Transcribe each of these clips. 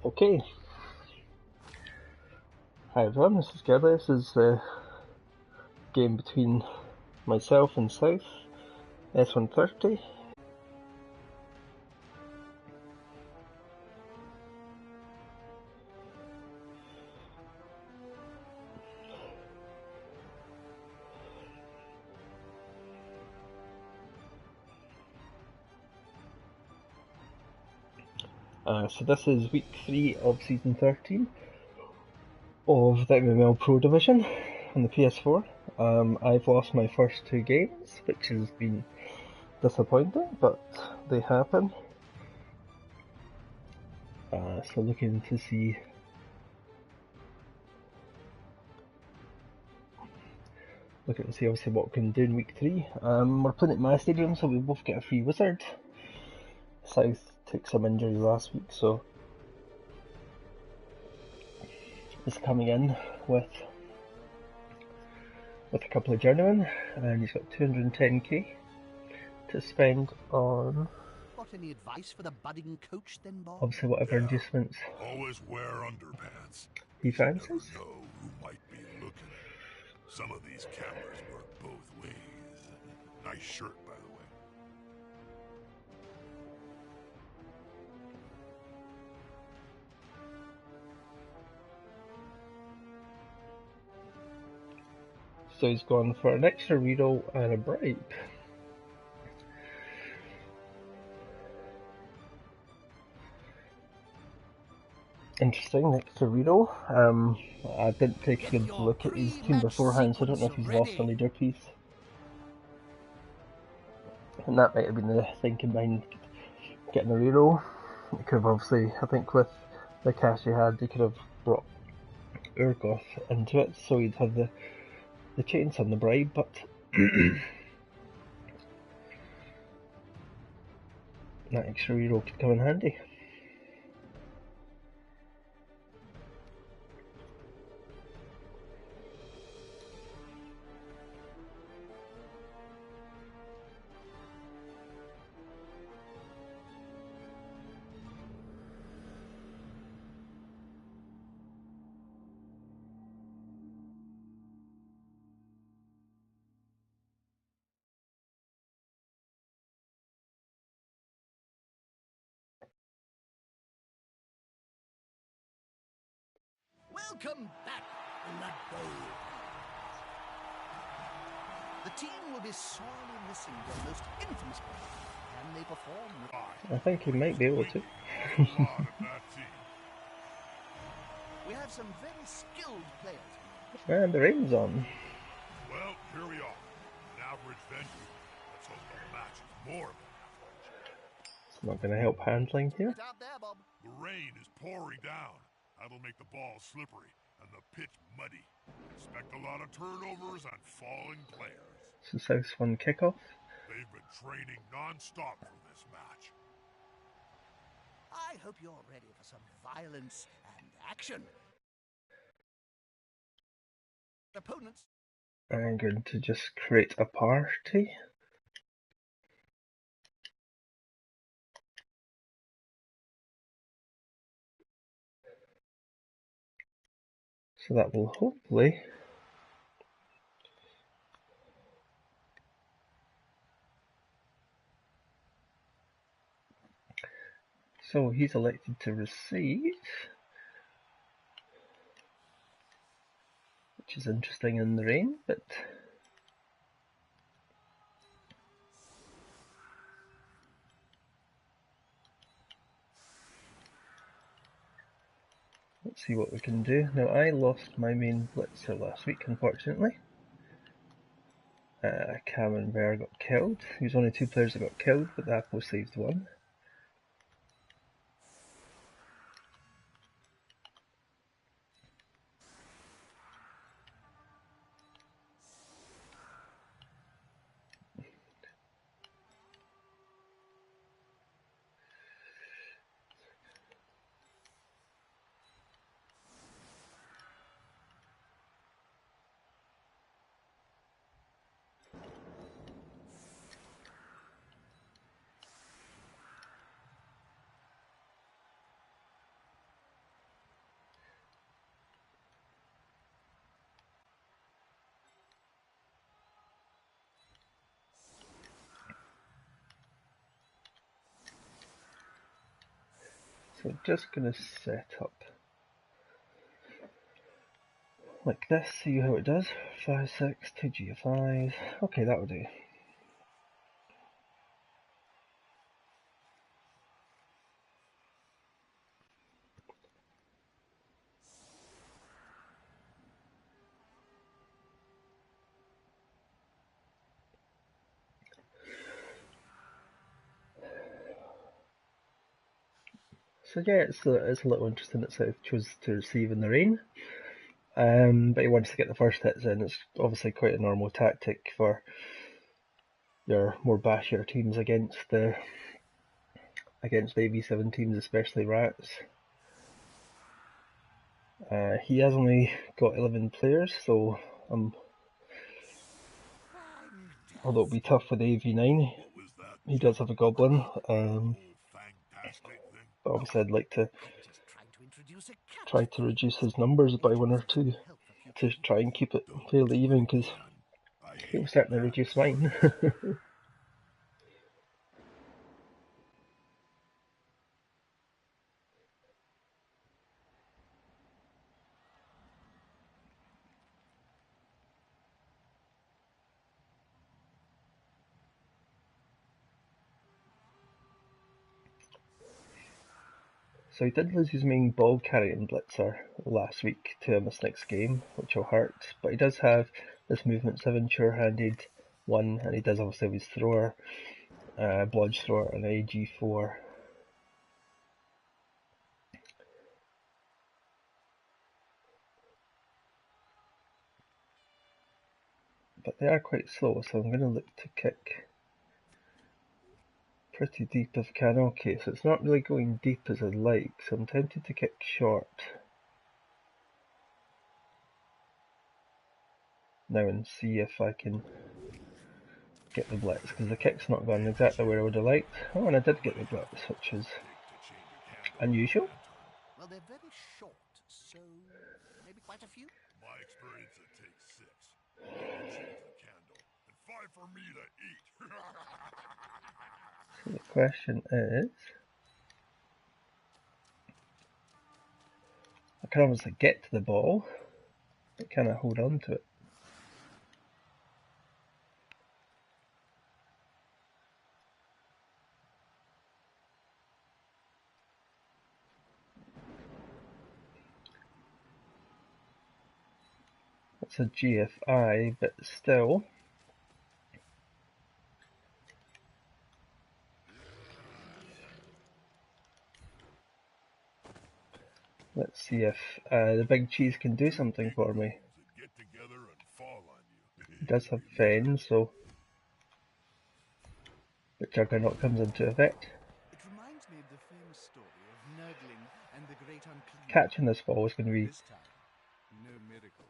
Okay. Hi everyone, this is Gerda. This is the game between myself and South, S130. So this is week 3 of season 13 of the MMLpro division on the PS4. I've lost my first 2 games, which has been disappointing, but they happen. So looking to see obviously what we can do in week 3. We're playing at my stadium, so we both get a free wizard. South took some injuries last week, so is coming in with a couple of journeymen, and he's got 210k to spend on Got any advice for the budding coach then, Bob? obviously whatever inducements Always wear underpants. he fancies. You never know who might be looking. Some of these cameras work both ways. Nice shirt, by the way. So he's gone for an extra reroll and a bribe. Interesting, extra reroll. I didn't take a good look at his team beforehand, so I don't know if he's lost a leader piece. And that might have been the thinking behind getting a reroll. It could have obviously, I think with the cash he had, he could have brought Urgoth into it, so he'd have the chance on the bribe, but that extra reroll could come in handy. Welcome back, Blood Bowl. The team will be sorely missing their most infamous player. Can they perform? I think he might be able to. We have some very skilled players. And the rain's on. Well, here we are. An average venue. Let's hope the match is more than average. It's not going to help handling here. Get out there, Bob. The rain is pouring down. That'll make the ball slippery and the pitch muddy. Expect a lot of turnovers and falling players. So South's one kickoff. They've been training non-stop for this match. I hope you're ready for some violence and action. Opponents. I'm going to just create a party. So that will hopefully so he's elected to receive, which is interesting in the rain, but let's see what we can do. Now I lost my main blitzer last week, unfortunately. Cam and Bear got killed. There's only 2 players that got killed, but the Apple saved 1. So just gonna set up like this, see how it does. 5, 6, 2 G5. Okay, that'll do. So yeah, it's a little interesting that South chose to receive in the rain. But he wants to get the first hits in. It's obviously quite a normal tactic for your more bashier teams against the AV7 teams, especially Rats. He has only got 11 players, so although it'll be tough with AV9, he does have a Goblin. But obviously I'd like to try to reduce his numbers by 1 or 2 to try and keep it fairly even, because it will certainly reduce mine. So he did lose his main ball carrying blitzer last week to a Mystics game, which will hurt, but he does have this movement 7 sure-handed 1, and he does obviously have his thrower, blodge thrower, and AG4. But they are quite slow, so I'm going to look to kick pretty deep if I can. Okay, so it's not really going deep as I'd like, so I'm tempted to kick short now and see if I can get the blitz, because the kick's not gone exactly where I would have liked. Oh, and I did get the blitz, which is unusual. Well, they're very short, so maybe quite a few. My experience, it takes 6. Change the candle, and 5 for me to eat. So the question is, I can obviously get to the ball, but can I hold on to it? It's a GFI, but still. Let's see if the big cheese can do something for me. He does have Fen, so the Juggernaut comes into effect. It reminds me of the famous story of Nurgling and the Great Unclean. Catching this ball is going to be This time, no miracle.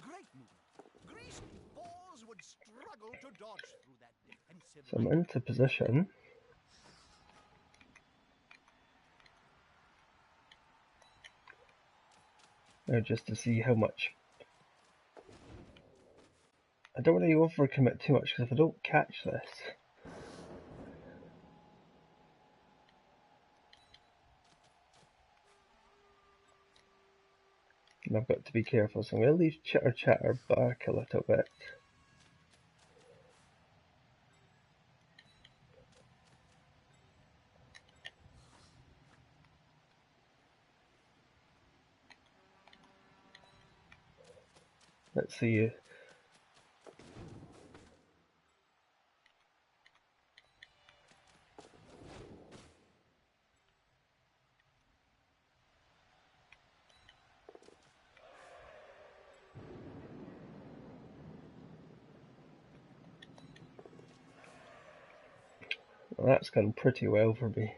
Great movement. Greased balls would struggle to dodge through that defensive. So I'm into position. Now just to see how much. I don't want to overcommit too much, because if I don't catch this, and I've got to be careful, so I'm going to leave Chitter Chatter back a little bit. Let's see. Well, that's gone pretty well for me.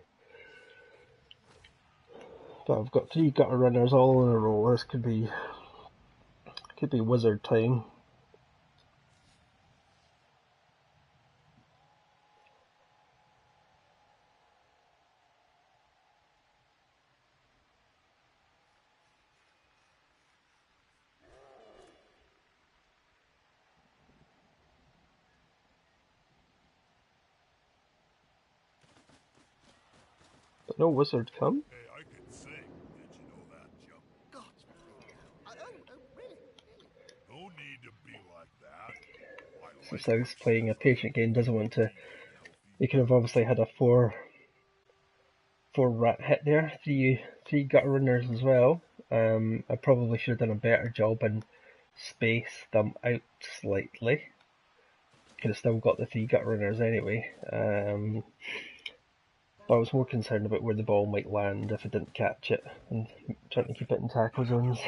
But I've got 3 gutter runners all in a row. This could be wizard time. But no wizard come. Hey, I can sing. Did you know that, Jump? God's oh, really? No need to be like that. I So like South's our playing a system. patient game, doesn't want to. Healthy He could have obviously had a four rat hit there, three gut runners as well. I probably should have done a better job and spaced them out slightly. Could have still got the three gut runners anyway. But I was more concerned about where the ball might land if I didn't catch it and trying to keep it in tackle zones.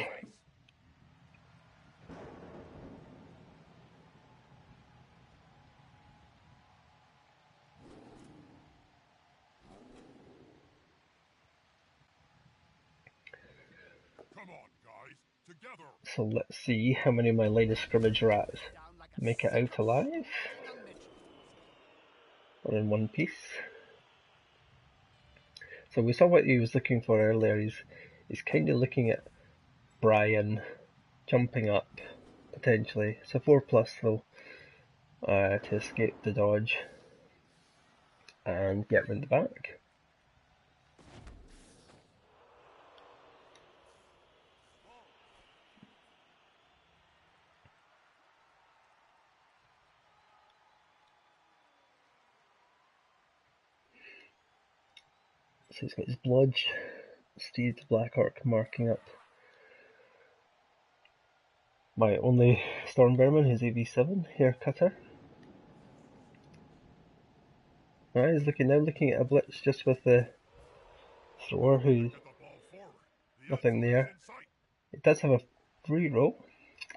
Come on, guys. Together. So let's see how many of my line of scrimmage rats Down like a make it out alive, young midget. or in one piece. So we saw what he was looking for earlier. He's kind of looking at Brian jumping up potentially. It's a 4+ though, to escape the dodge and get round the back. So he's got his blodge, Steed Black Orc marking up my only Storm Vermin, his AV7 hair cutter. He's now looking at a blitz just with the thrower, who Get the ball forward. The nothing end zone there. is in sight. It does have a free roll,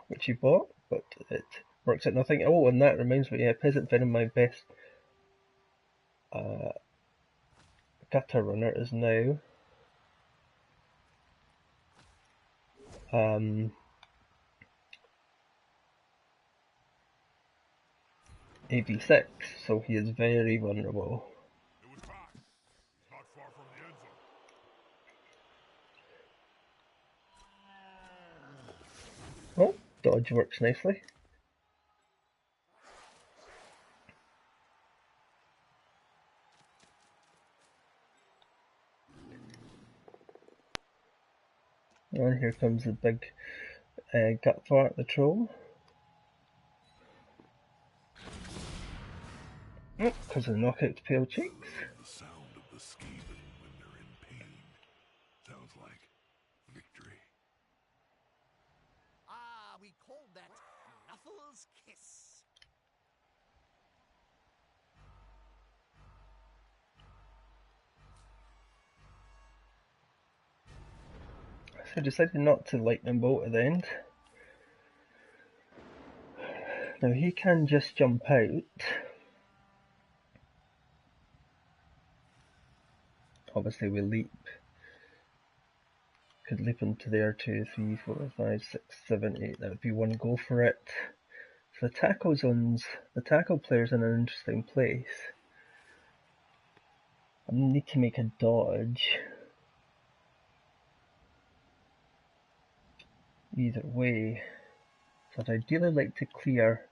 which he bought, but it works out nothing. Oh, and that reminds me, Peasant Venom, my best gutter runner, is now AB6, so he is very vulnerable. It was back. He's not far from the end zone. Oh, dodge works nicely. And here comes the big gut fart, the troll. Oh, because of the knockout to pale cheeks. The sound of the Skaven when they're in pain. Sounds like victory. Ah, we called that Knuffles' Kiss. So I decided not to lightning bolt at the end. Now he can just jump out. Obviously we leap. Could leap into there, 2, 3, 4, 5, 6, 7, 8. That would be one go for it. So the tackle zones, the tackle player's in an interesting place. I need to make a dodge. Either way. So I'd ideally like to clear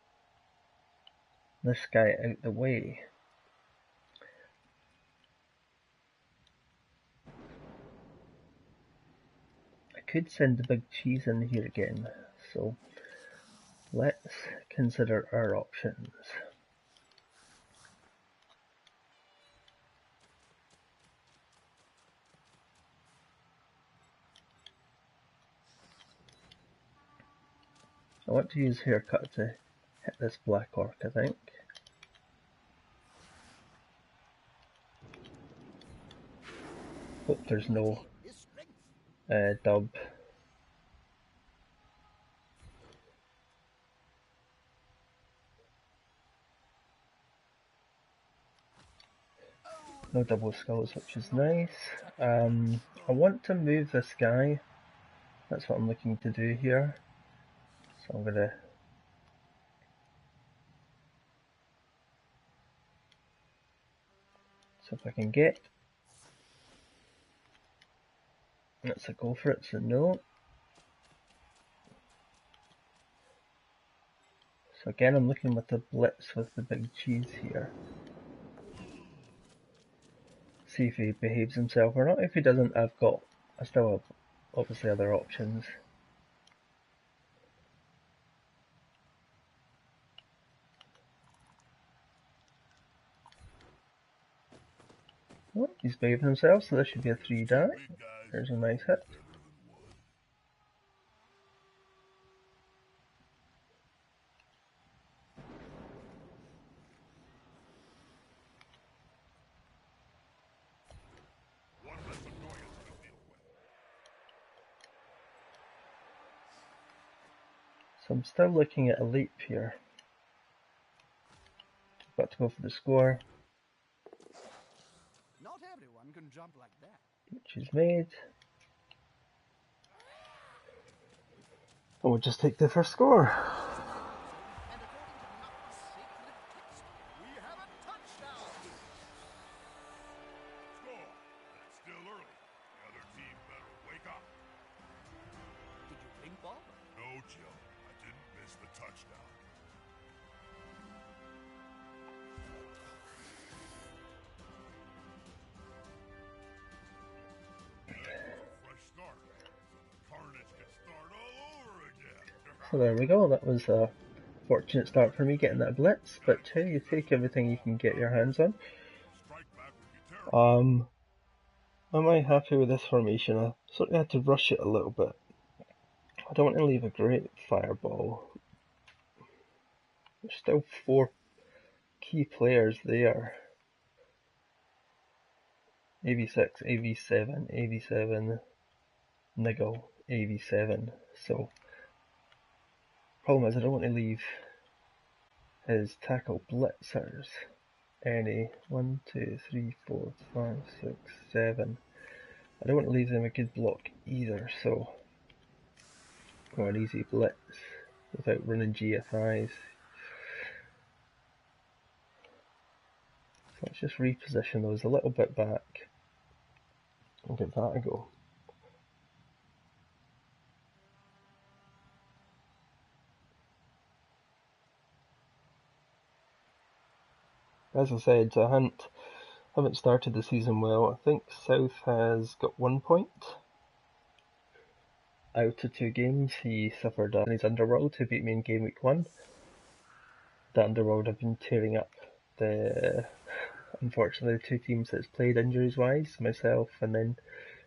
this guy out the way. I could send the big cheese in here again, so let's consider our options. I want to use haircut to hit this black orc, I think. Hope there's no His strength. dub. No double skulls, which is nice. I want to move this guy. That's what I'm looking to do here. So I'm gonna if I can get. That's a go for it, so no. So again, I'm looking with the blitz with the big cheese here. see if he behaves himself or not. If he doesn't, I still have obviously other options. Oh, he's behaving himself, so this should be a 3 die. There's a nice hit. So I'm still looking at a leap here. Got to go for the score, Not everyone can jump like that. which is made. And we'll just take the first score. And according to Knott's sacred text, we have a touchdown. Score! But it's still early. The other team better wake up. Did you blink, Bob? No, Joe. I didn't miss the touchdown. Fresh start, so the carnage can start all over again. So there we go, that was a fortunate start for me getting that blitz, but hey, you take everything you can get your hands on. Strike back would be terrible. Am I happy with this formation? I certainly had to rush it a little bit. I don't want to leave a great fireball. There's still 4 key players there. AV6, AV7, AV7, Niggle, AV7. So, problem is I don't want to leave his tackle blitzers any. 1, 2, 3, 4, 5, 6, 7. I don't want to leave them a good block either, so go an easy blitz without running GFIs. So let's just reposition those a little bit back and give that a go. As I said, I haven't started the season well. I think South has got 1 point out of 2 games. He suffered in his Underworld, who beat me in game week 1. The Underworld have been tearing up unfortunately, the 2 teams that's played injuries wise, myself and then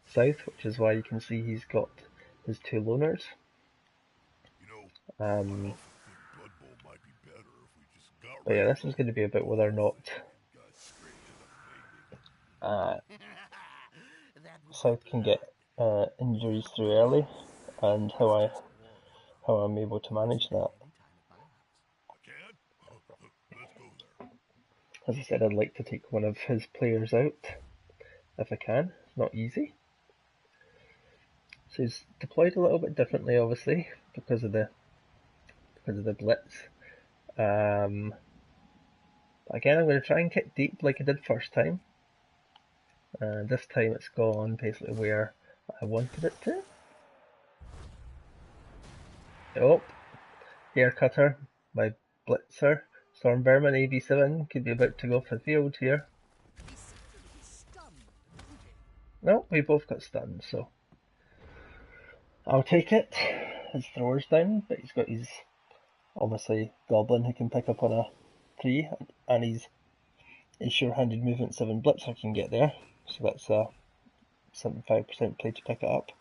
South, which is why you can see he's got his 2 loners. I often think Blood Bowl might be better if we just got But yeah, this is going to be about whether or not South can get injuries through early, and how I'm able to manage that. As I said, I'd like to take one of his players out if I can. It's not easy. So he's deployed a little bit differently, obviously, because of the blitz. Again, I'm going to try and kick deep like I did first time. This time it's gone basically where I wanted it to. Oh, hair cutter, my blitzer, Stormbearman AV7 could be about to go off the field here. He seemed to be stunned, didn't he? No, we both got stunned, so I'll take it. His thrower's down, but he's got his obviously goblin who can pick up on a 3, and his sure-handed movement 7 blitzer can get there, so that's a 75% play to pick it up,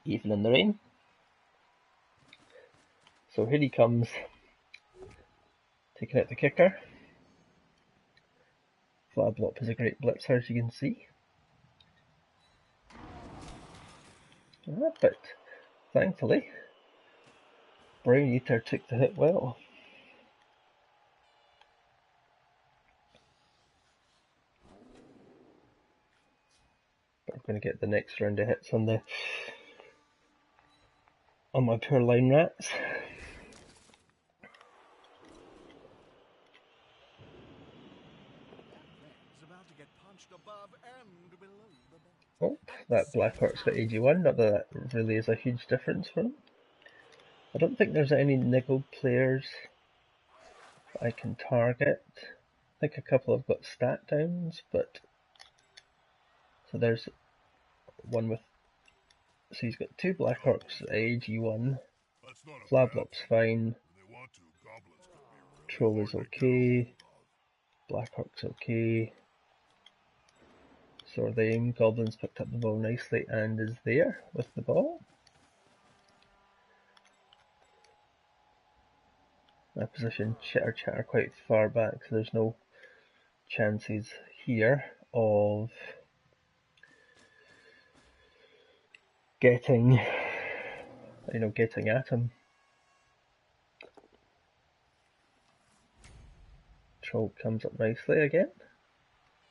even in the rain. So here he comes, taking out the kicker. Flablop is a great blitzer, as you can see. But thankfully, Brown Eater took the hit well. But I'm going to get the next round of hits on my poor line rats. Oh, that Black Orc's got AG1, not that that really is a huge difference for him. I don't think there's any niggled players that I can target. think a couple have got stat downs, but so there's one with, so he's got 2 Black Orcs AG1, That's not a bad Flablop's thing. fine, When they want to, goblins can be really Troll hard is to get a okay, hold of. Black Orc's okay, so the aim Goblins picked up the ball nicely and is there with the ball. My position chitter quite far back, so there's no chances here of getting at him. Troll comes up nicely again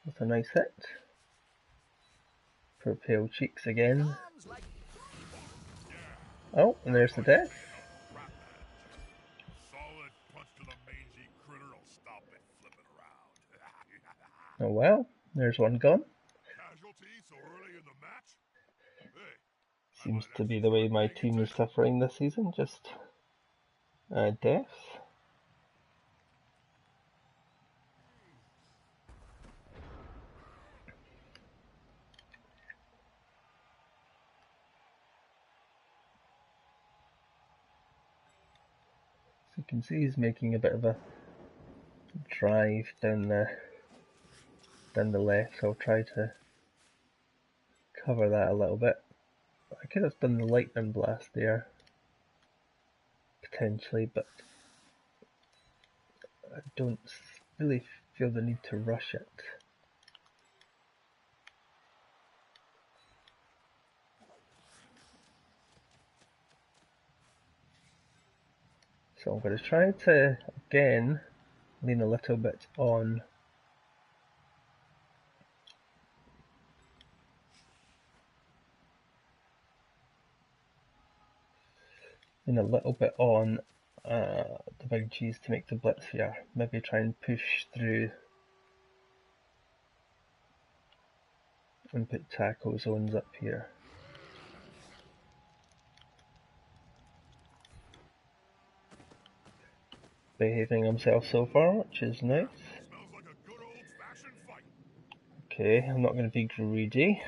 with a nice hit. For pale cheeks again. Sounds like Oh, and there's the death. Solid punch to the mangy critter will stop it flipping around. Oh well, there's one gone. Casualty so early in the match? Hey, Seems to be the way my team is suffering this season, just deaths. So you can see he's making a bit of a drive down the left, so I'll try to cover that a little bit. I could have done the lightning blast there, potentially, but I don't really feel the need to rush it. So I'm going to try to, again, lean a little bit on the big cheese to make the blitz here. Maybe try and push through and put tackle zones up here. Behaving himself so far, which is nice. Smells like a good old-fashioned fight. Okay, I'm not going to be greedy.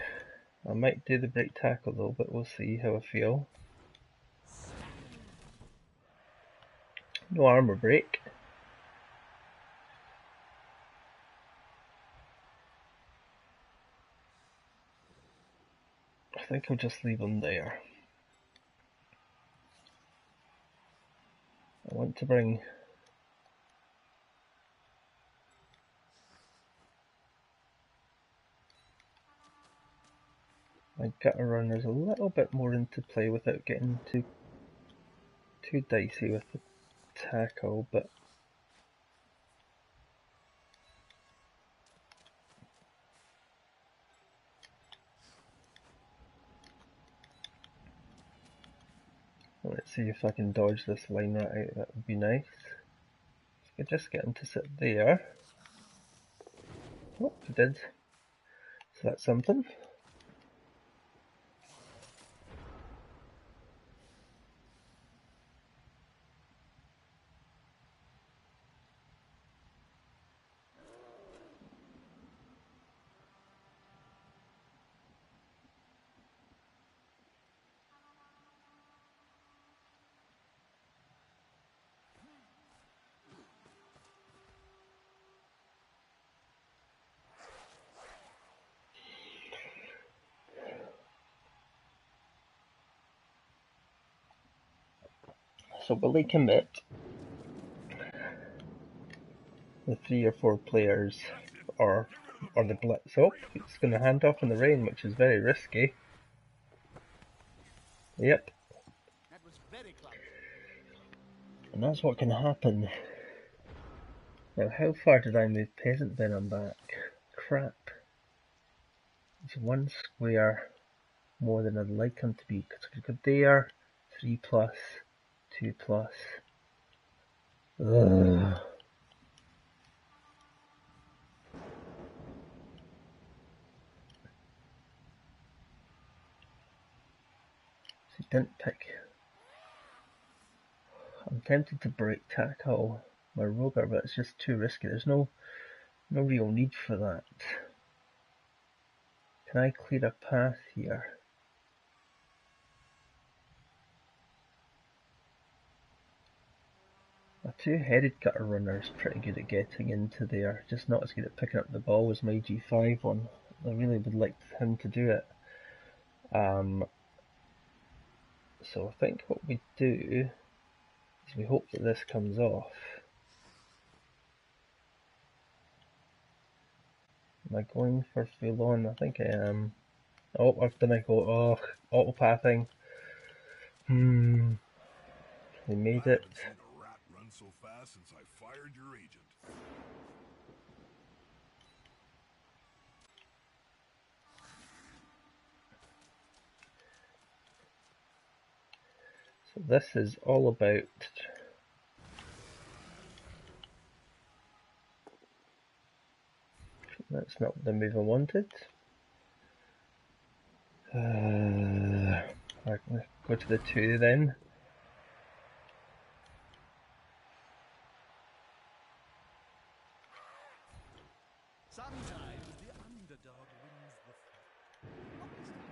I might do the break tackle though, but we'll see how I feel. No armor break. I think I'll just leave him there. I want to bring my gutter runners a little bit more into play without getting too dicey with the tackle, but let's see if I can dodge this line right out, that would be nice. I could just get him to sit there. Oh, he did. So that's something. So will they commit the 3 or 4 players or the blitz? Oh, it's going to hand off in the rain, which is very risky. Yep. that was very close. And that's what can happen. Now, how far did I move Peasant Bin? I'm back. Crap. It's 1 square more than I'd like him to be, because I could go there, 3 plus, 2 plus. Ugh. So he didn't pick. I'm tempted to break tackle my Roger, but it's just too risky. There's no No real need for that. Can I clear a path here? A two-headed gutter runner is pretty good at getting into there, just not as good at picking up the ball as my G5 one. I really would like him to do it. So I think what we do is we hope that this comes off. Am I going for full on? I think I am. Oh, I've done a go. Oh, auto pathing. They made it. I haven't seen a rat run so fast since I fired your agent. So this is all about that's not the move I wanted. I'm gonna go to the 2 then. Sometimes the underdog wins the fight. Not this time.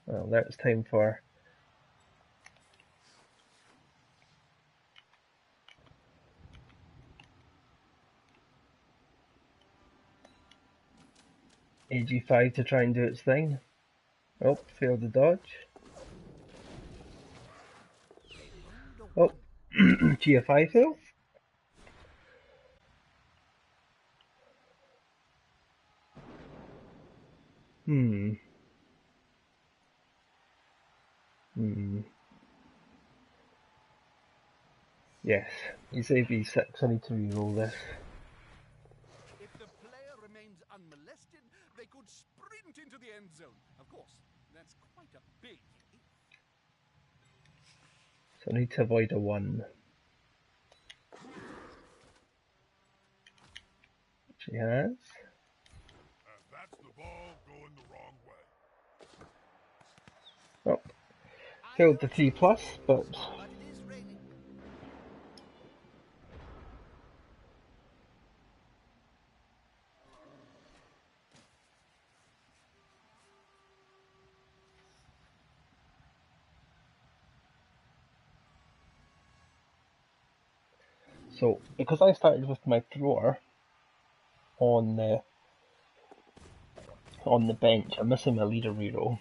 Well, now it's time for AG5 to try and do its thing. Oh, failed the dodge. Oh, GFI fails. Yes, he's AB6. I need to reroll this. If the player remains unmolested, they could sprint into the end zone. Of course, that's quite a big if. So I need to avoid a 1. Which he has. And that's the ball going the wrong way. Oh, failed the 3+, but But it is raining. so because I started with my thrower on the bench, I'm missing my leader reroll.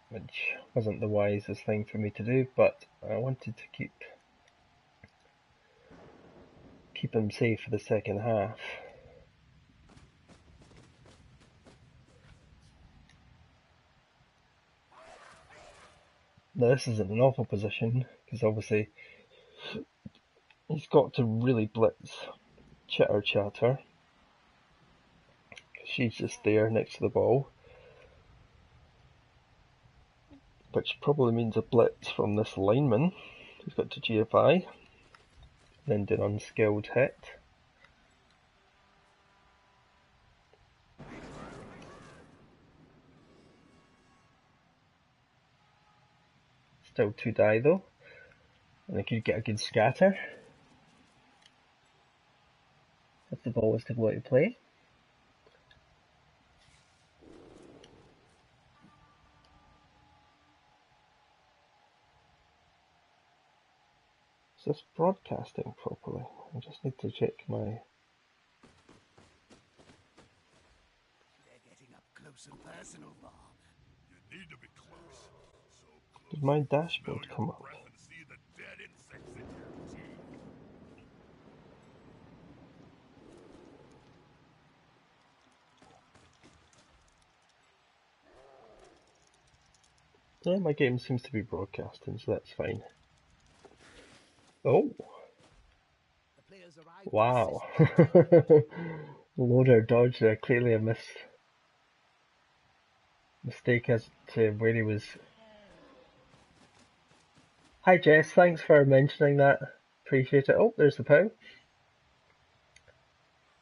Which wasn't the wisest thing for me to do, but I wanted to keep him safe for the second half. Now this isn't an awful position, because obviously he's got to really blitz Chitter Chatter. She's just there next to the ball. Which probably means a blitz from this lineman who's got to GFI. Then did an unskilled hit. Still 2 die though. And I could get a good scatter if the ball was to go out of play. Is this broadcasting properly? I just need to check my... They're getting up close and personal, Bob. You need to be close. So close. Did my dashboard Smell come your up? breath and see the dead insects in your teeth. Yeah, my game seems to be broadcasting, so that's fine. Oh! The players arrive. Wow! Loader dodge there, clearly a mistake as to where he was. Hi Jess, thanks for mentioning that. Appreciate it. Oh, there's the POW.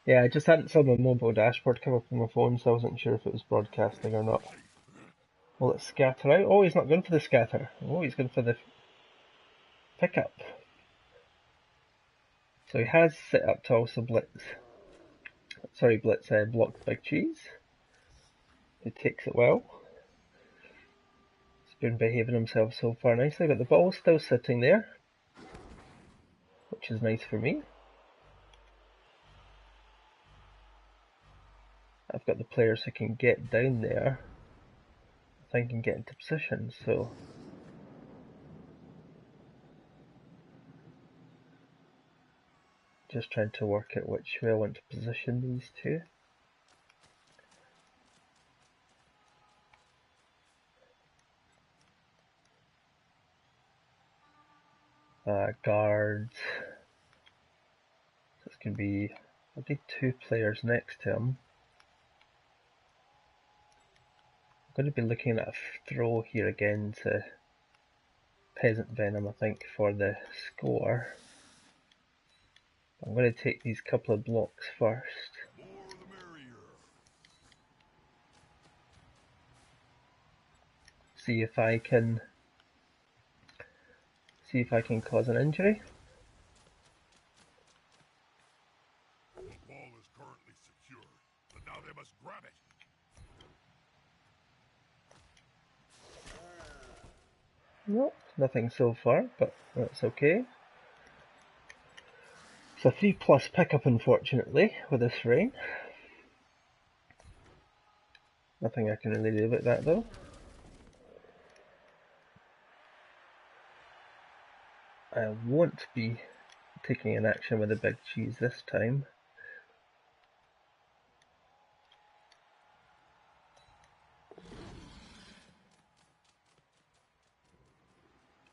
Yeah, I just hadn't saw my mobile dashboard come up on my phone, so I wasn't sure if it was broadcasting or not. Will it scatter out? Oh, he's not going for the scatter. Oh, he's going for the pickup. So he has set up to also blitz. Sorry, blitz block Big Cheese. He takes it well. He's been behaving himself so far nicely, but the ball's still sitting there, which is nice for me. I've got the players who can get down there, I think, and get into position, so just trying to work out which way I want to position these two. Guards. This can be, I need two players next to him. I'm going to be looking at a throw here again to Peasant Venom, I think, for the score. I'm going to take these couple of blocks first. See if I can cause an injury. The ball is currently secure, but now they must grab it. Nope, nothing so far, but that's okay. It's a 3+ pickup, unfortunately, with this rain. Nothing I can really do about that, though. I won't be taking an action with a Big Cheese this time.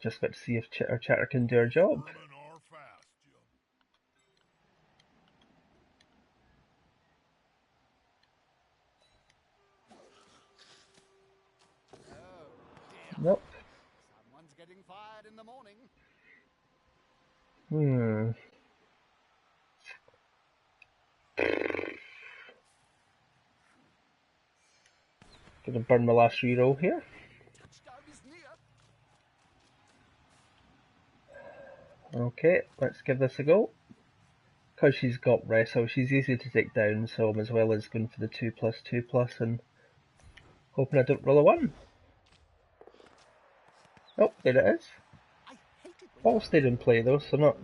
Just got to see if our chatter can do our job. Nope. Someone's getting fired in the morning. Gonna burn my last reroll here. Touchdown is near. Okay, let's give this a go. Because she's got wrestle, she's easy to take down, so I'm as well as going for the 2+2+ and hoping I don't roll a 1. Oh, there it is. All stayed in play though, so not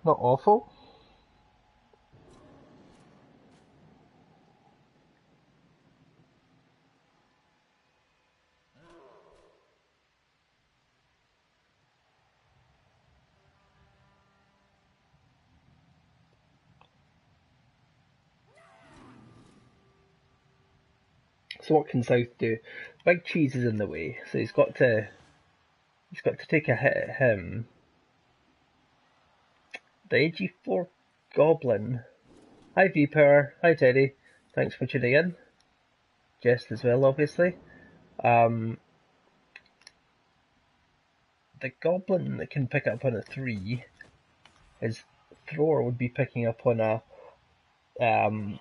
awful. So what can South do? Big Cheese is in the way, so he's got to take a hit at him. The AG4 Goblin. Hi V-Power, hi Teddy, thanks for tuning in. Jest as well, obviously. The Goblin that can pick up on a 3, his thrower would be picking up on a 5+,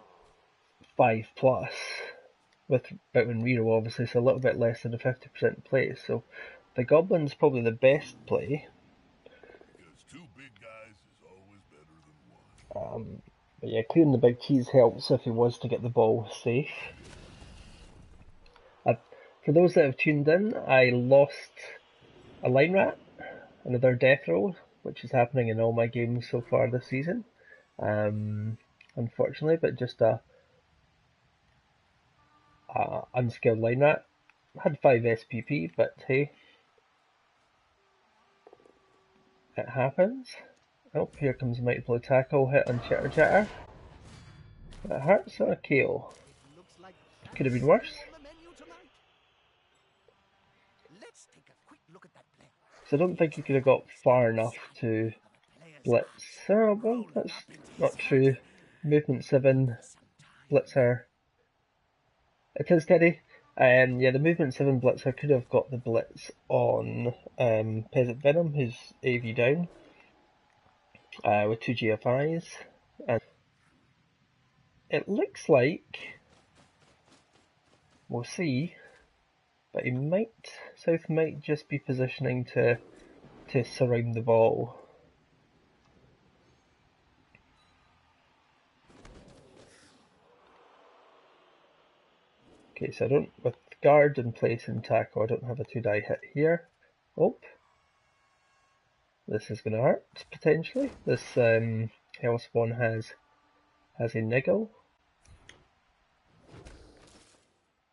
with Bitwin Reroll obviously, so a little bit less than a 50% play, so the Goblin's probably the best play. Because 2 big guys is always better than 1. But yeah, clearing the Big Cheese helps if he was to get the ball safe. For those that have tuned in, I lost a line rat, another death roll, which is happening in all my games so far this season. Unfortunately, but just a unskilled line rat. Had 5 SPP, but hey, it happens. Oh, here comes multiple tackle hit on Chatter. That hurts on a KO. Could have been worse. So I don't think he could have got far enough to blitz. Oh, well, that's not true. Movement 7 blitzer. It is Teddy. Yeah, the movement 7 blitzer could have got the blitz on Peasant Venom, who's AV down. with 2 GFIs, and it looks like, we'll see, but South might just be positioning to surround the ball. Okay, so I don't, with guard in place and tackle, I don't have a 2-die hit here. Oh, this is going to hurt, potentially. This Hellspawn has a niggle.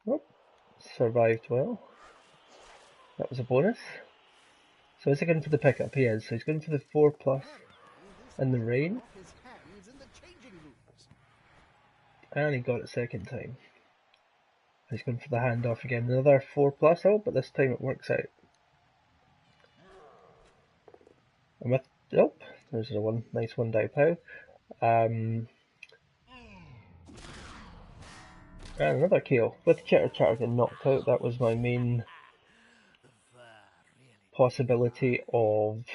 Oh, survived well. That was a bonus. So is he going for the pickup? He is. So he's going for the 4+ in the rain. And he got it second time. He's going for the handoff again. Another 4+. Oh, but this time it works out. And with, oh, there's a nice 1-die pow. And another kill. With Chitter getting knocked out, that was my main possibility of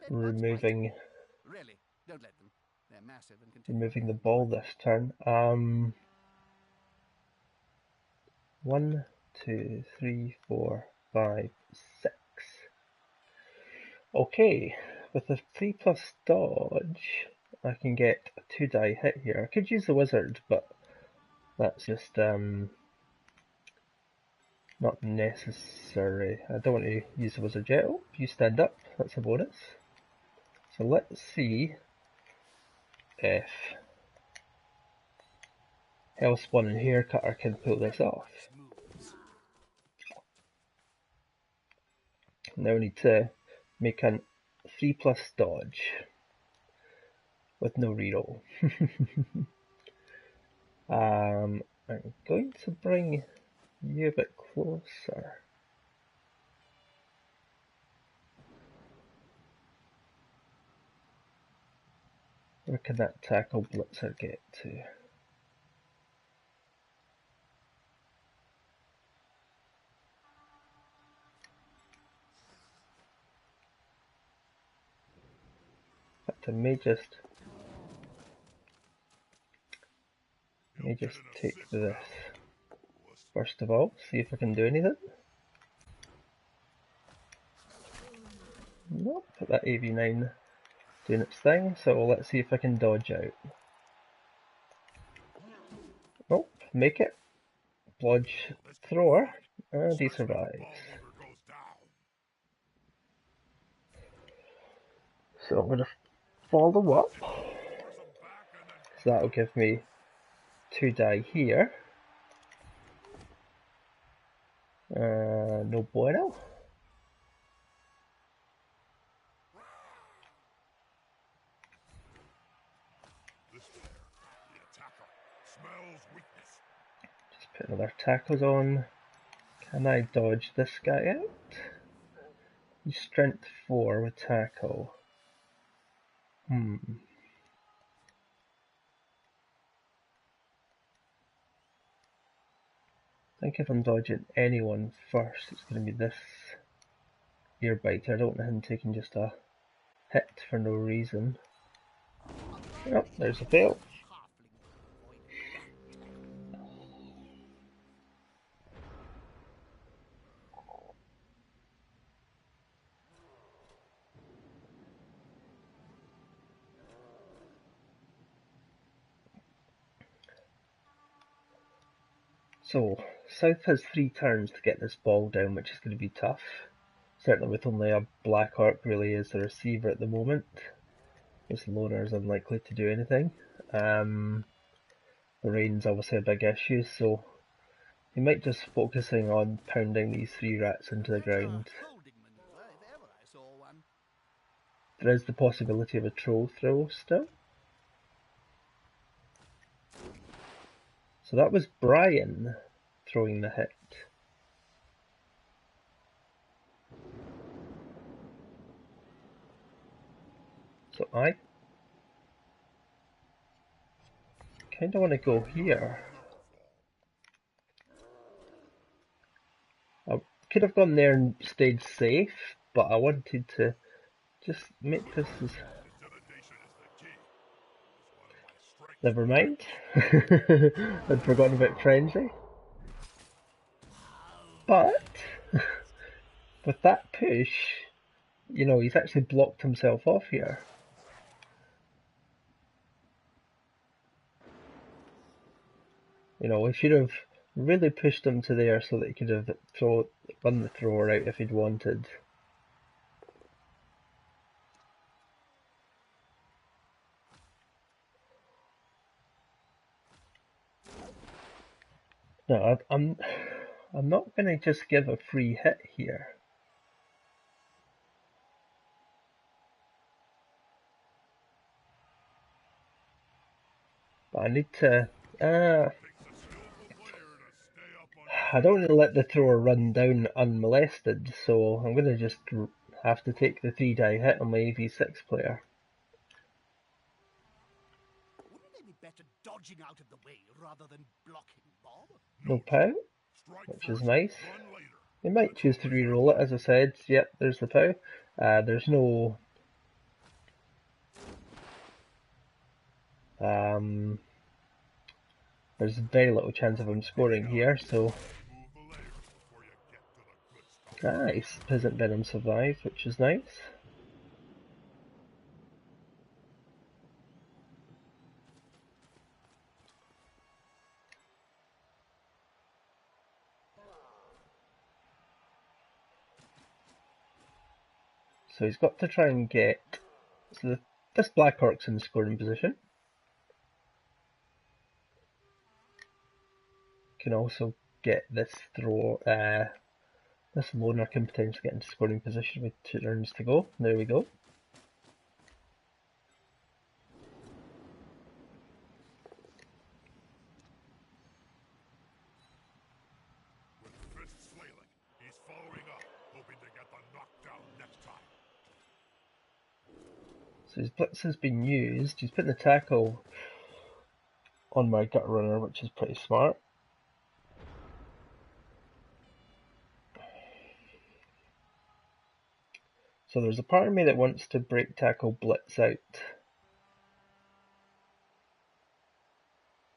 removing the ball this turn. 1, 2, 3, 4, 5, 6. Okay, with the 3+ dodge, I can get a 2-die hit here. I could use the wizard, but that's just not necessary. I don't want to use the wizard yet. Oh, you stand up, that's a bonus. So let's see if Hellspawn and Haircutter can pull this off. Now we need to make a 3+ dodge with no reroll. I'm going to bring you a bit closer. Where can that tackle blitzer get to? I may just take this first of all, see if I can do anything. Nope, put that AV9 doing its thing, so let's see if I can dodge out. Nope, make it. Blodge thrower, and he survives. So I'm going to follow up, so that'll give me 2-die here. No bueno. Just put another tackles on. Can I dodge this guy out? He's strength 4 with tackle. I think if I'm dodging anyone first, it's going to be this ear biter. I don't want him taking just a hit for no reason. Oh, there's a fail. So, South has 3 turns to get this ball down, which is going to be tough. Certainly with only a Black Arc really as the receiver at the moment. This loner is unlikely to do anything. The rain's obviously a big issue, so he might just focusing on pounding these 3 rats into the ground. There is the possibility of a troll throw still. So that was Brian throwing the hit. So I kind of want to go here. I could have gone there and stayed safe, but I wanted to just make this as... Intimidation is the key. It's one of my strengths. Never mind. I'd forgotten about frenzy. But with that push, you know, he's actually blocked himself off here. You know, we should have really pushed him to there so that he could have run the thrower out if he'd wanted. No, I'm not going to just give a free hit here. But I need to... I don't want to let the thrower run down unmolested, so I'm going to just have to take the 3-die hit on my AV6 player. Wouldn't they be better dodging out of the way rather than blocking, Bob? No POW, which is nice. They might choose to re-roll it, as I said. Yep, there's the POW. There's no... there's very little chance of him scoring here, so... Nice, Peasant Venom survived, which is nice. So he's got to try and get... So this Black Orc's in scoring position. Can also get this this loner can potentially get into scoring position with 2 turns to go. There we go. With fists flailing, he's following up, hoping to get the knockdown next time. So his blitz has been used. He's putting the tackle on my gut runner, which is pretty smart. So there's a part of me that wants to break tackle blitz out.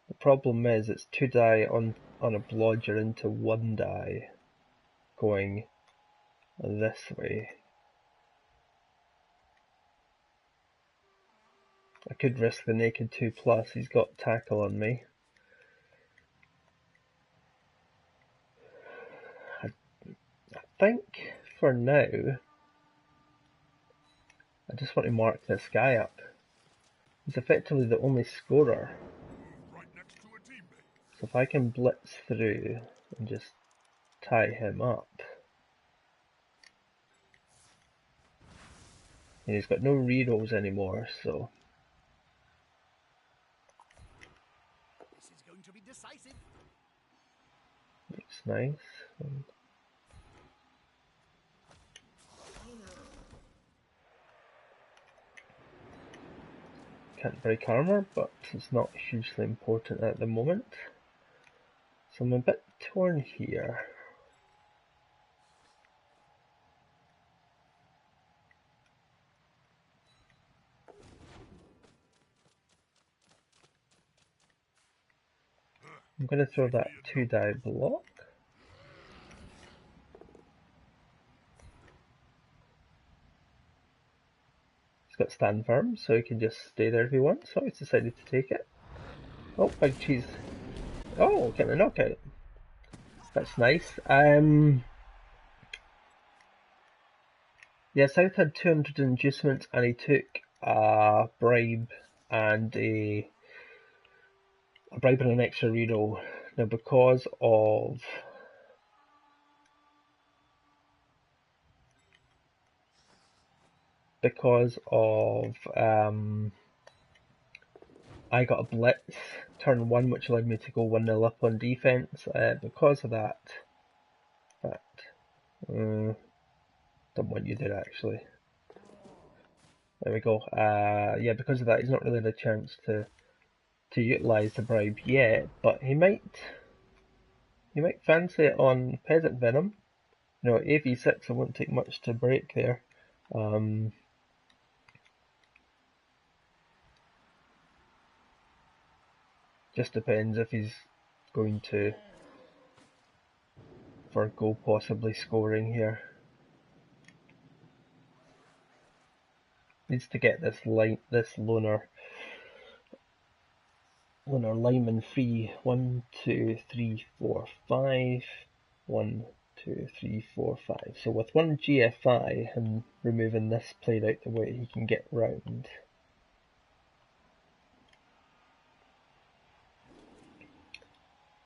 The problem is it's 2 die on a blodger into 1 die going this way. I could risk the naked 2+, he's got tackle on me. I think for now I just want to mark this guy up. He's effectively the only scorer. Right next to a teammate. So if I can blitz through and just tie him up. And he's got no rerolls anymore, so... This is going to be decisive. Looks nice. And can't break armor, but it's not hugely important at the moment. So I'm a bit torn here. I'm going to throw that 2-die block. He's got stand firm, so he can just stay there if he wants. So he's decided to take it. Oh, big cheese. Oh, getting a knockout. That's nice. Yeah, South had 200 inducements and he took a bribe and an extra reroll. Now because of I got a blitz turn 1 which allowed me to go 1-0 up on defense. Because of that don't want you there actually. There we go. Yeah, because of that he's not really had a chance to utilise the bribe yet, but he might fancy it on Peasant Venom. You know, AV6 it won't take much to break there. Just depends if he's going to forgo possibly scoring here. Needs to get this loner lineman free. 1, 2, 3, 4, 5. 1, 2, 3, 4, 5. So with one GFI and removing this played out the way, he can get round.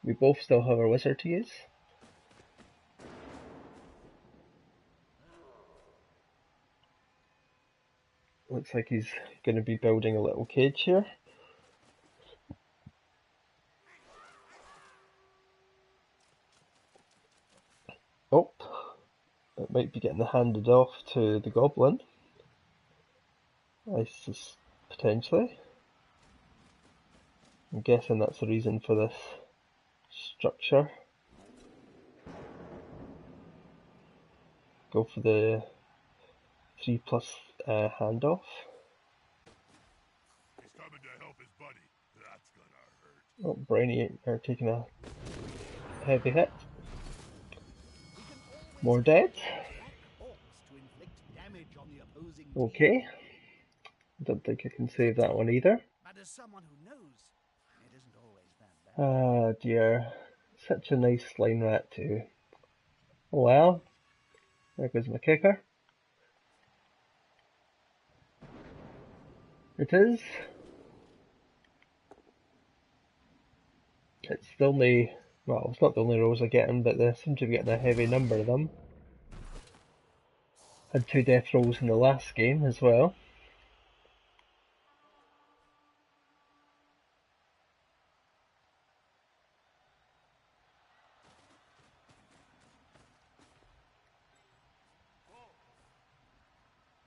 We both still have our wizard to use. Looks like he's going to be building a little cage here. Oh, it might be getting handed off to the goblin. Potentially. I'm guessing that's the reason for this structure. Go for the 3+ handoff. He's coming to help his buddy. That's gonna hurt. Oh, Brownie are taking a heavy hit. More dead. Okay. Don't think I can save that one either. But as someone who knows, it isn't always that bad. Ah dear. Such a nice line rat too. Oh well. There goes my kicker. It is. It's the only, well, it's not the only rolls I'm getting, but they seem to be getting a heavy number of them. Had 2 death rolls in the last game as well.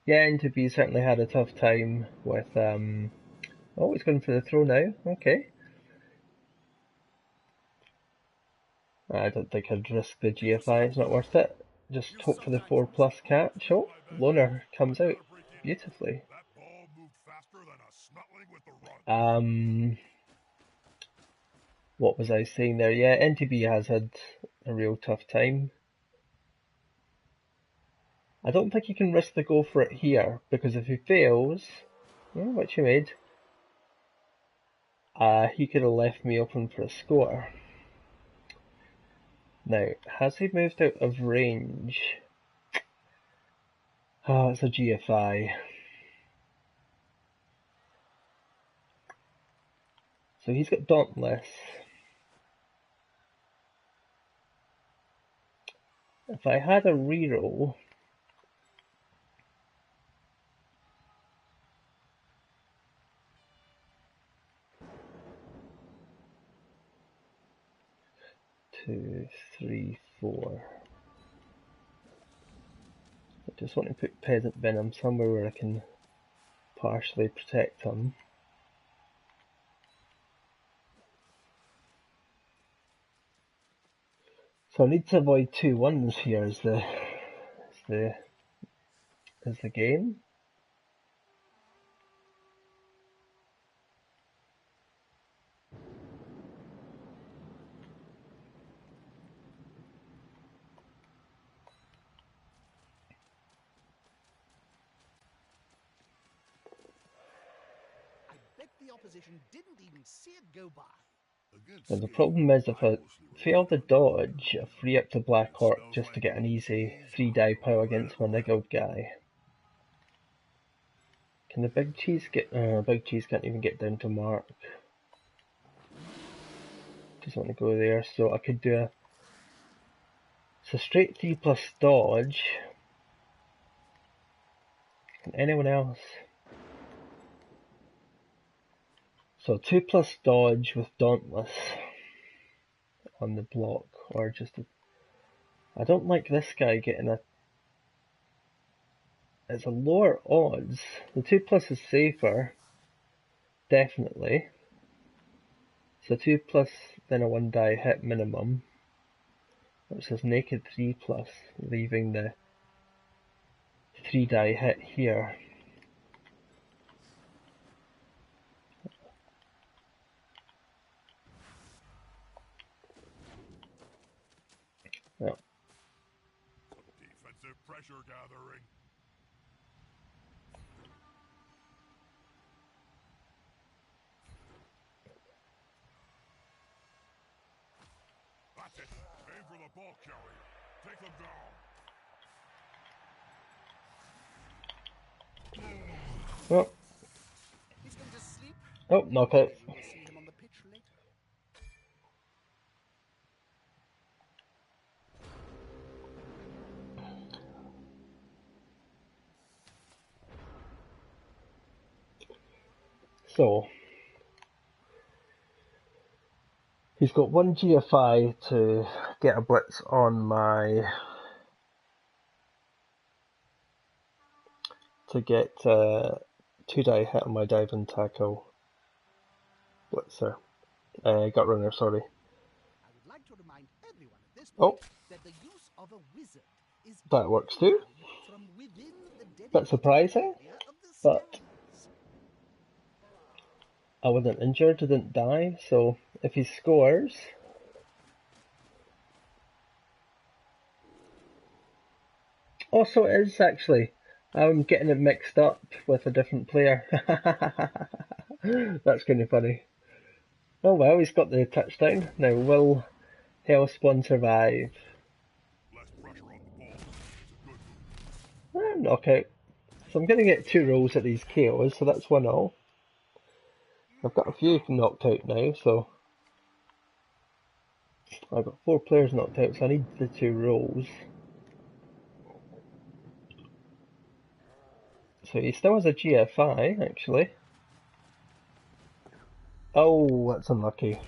Yeah, NTB certainly had a tough time with, oh, he's going for the throw now, okay. I don't think I'd risk the GFI, it's not worth it. Just hope for the 4+ catch. Oh, Loner comes out beautifully. That ball moved faster than a snuttling with the run. What was I saying there? Yeah, NTB has had a real tough time. I don't think he can risk the go for it here, because if he fails, yeah, which he made, he could have left me open for a score. Now, has he moved out of range? Oh, it's a GFI. So he's got Dauntless. If I had a reroll, two, three, four. I just want to put Peasant Venom somewhere where I can partially protect him. So I need to avoid 2 1s here as the game. I bet the opposition didn't even see it go by. Now the problem is if I fail the dodge, I free up the Black Orc just to get an easy 3-die pow against my niggled guy. Can the Big Cheese get... Big Cheese can't even get down to mark. Just want to go there, so I could do it's a straight 3+ dodge. Can anyone else? So 2+ dodge with Dauntless on the block, or just a... I don't like this guy getting a... It's a lower odds. The 2+ is safer, definitely. So 2+, then a 1-die hit minimum. Which is naked 3+, leaving the 3-die hit here. Massive pressure gathering. That's it. Aim for the ball carrier. Take them down. Oh, He's going to sleep. oh, knockout. Maybe we'll see him on the pitch later. So, he's got one GFI to get a blitz on my... to get 2-die hit on my dive and tackle blitzer. Gut runner, sorry. I would like to remind everyone at this Oh, point that the use of a wizard is that works too. from within the Bit dedicated surprising, area of the but stands. I wasn't injured, I didn't die, so if he scores... Also, it is actually. I'm getting it mixed up with a different player. That's kind of funny. Oh well, he's got the touchdown. Now, will Hellspawn survive? Less pressure on the ball. It's a good move. Knockout. So I'm going to get 2 rolls at these KOs, so that's 1-0. I've got a few knocked out now, so I've got 4 players knocked out, so I need the 2 rolls. So he still has a GFI, actually. Oh, that's unlucky. There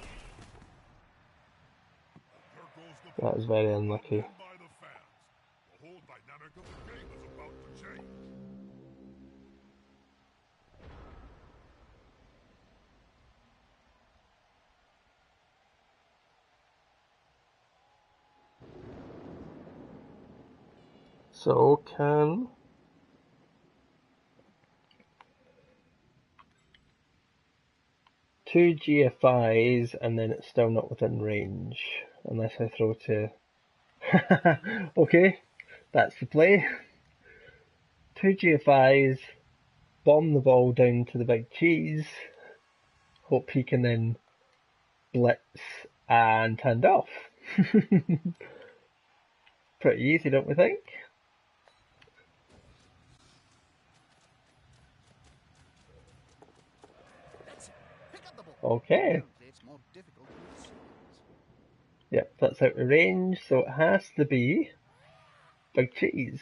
goes the ball. That is very unlucky. In by the fans. The whole dynamic of the game is about to change. So can... 2 GFIs and then it's still not within range. Unless I throw to... Okay, that's the play. 2 GFIs, bomb the ball down to the big cheese. Hope he can then blitz and hand off. Pretty easy, don't we think? Let's pick up the ball. Okay. Apparently it's more difficult than it seems. Yep, that's out of range, so it has to be big cheese.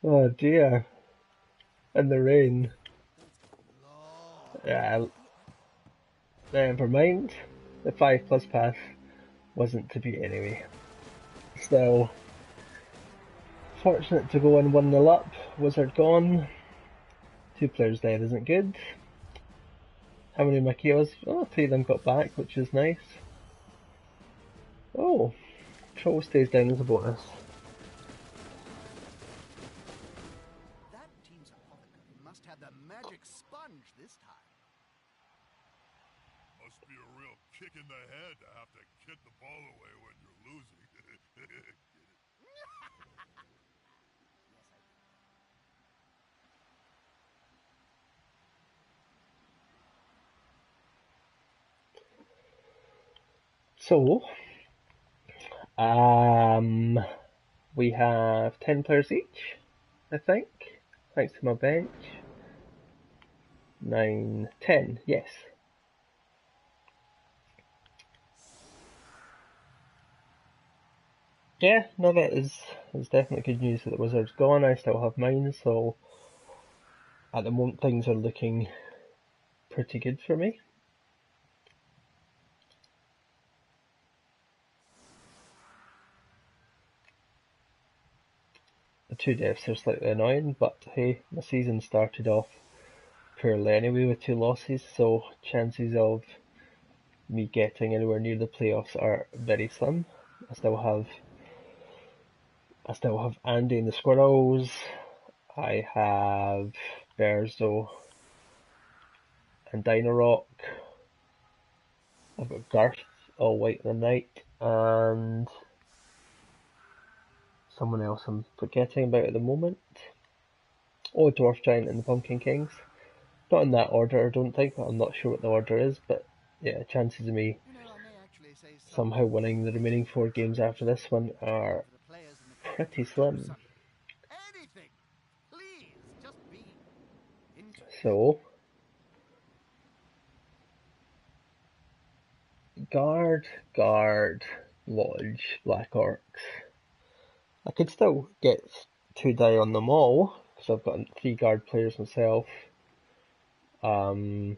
Oh dear. In the rain. Yeah, never mind. The 5+ pass wasn't to be anyway. Still, fortunate to go in 1-0 up. Wizard gone. 2 players dead isn't good. How many Makios? Oh, 3 of them got back, which is nice. Oh, Troll stays down as a bonus. That team's apothecary must have the magic sponge this time. Must be a real kick in the head to have to kick the ball away when you're losing. So, we have 10 players each, I think, thanks to my bench. 9, 10, yes. Yeah, no, that is definitely good news that the Wizard's gone. I still have mine, so at the moment things are looking pretty good for me. The 2 deaths are slightly annoying, but hey, the season started off poorly anyway with 2 losses, so chances of me getting anywhere near the playoffs are very slim. I still have Andy and the Squirrels. I have Berzo and Dino Rock. I've got Garth, All White in the Night, and someone else I'm forgetting about at the moment. Oh, Dwarf Giant and the Pumpkin Kings. Not in that order, I don't think. I'm not sure what the order is, but yeah, chances of me You know, I may actually say somehow winning the remaining 4 games after this one are for the players in the field pretty to do slim. something. Anything. Please, just be into it. So, guard, lodge, black orcs. I could still get 2 die on them all, because I've got 3 guard players myself. And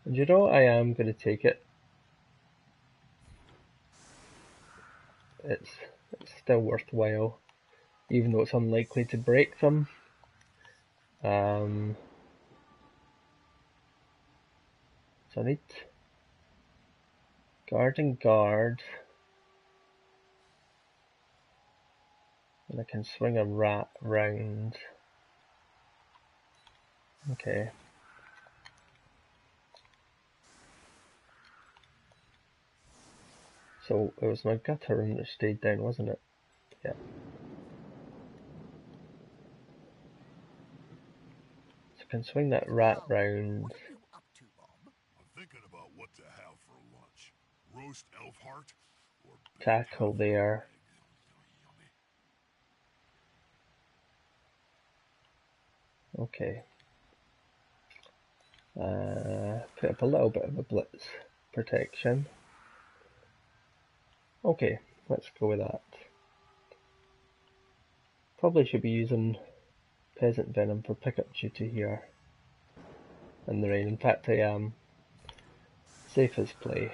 you know, I am going to take it. It's still worthwhile, even though it's unlikely to break them. So I need guard and guard, and I can swing a rat round. Okay. So it was my gutter room that stayed down, wasn't it? Yeah. So I can swing that rat round. What are you up to, Bob? I'm thinking about what to have for lunch. Roast elf heart or baked Tackle half there. yummy. Okay. Put up a little bit of a blitz protection. Okay, let's go with that. Probably should be using Peasant Venom for pickup duty here in the rain. In fact, I am. Safe as play.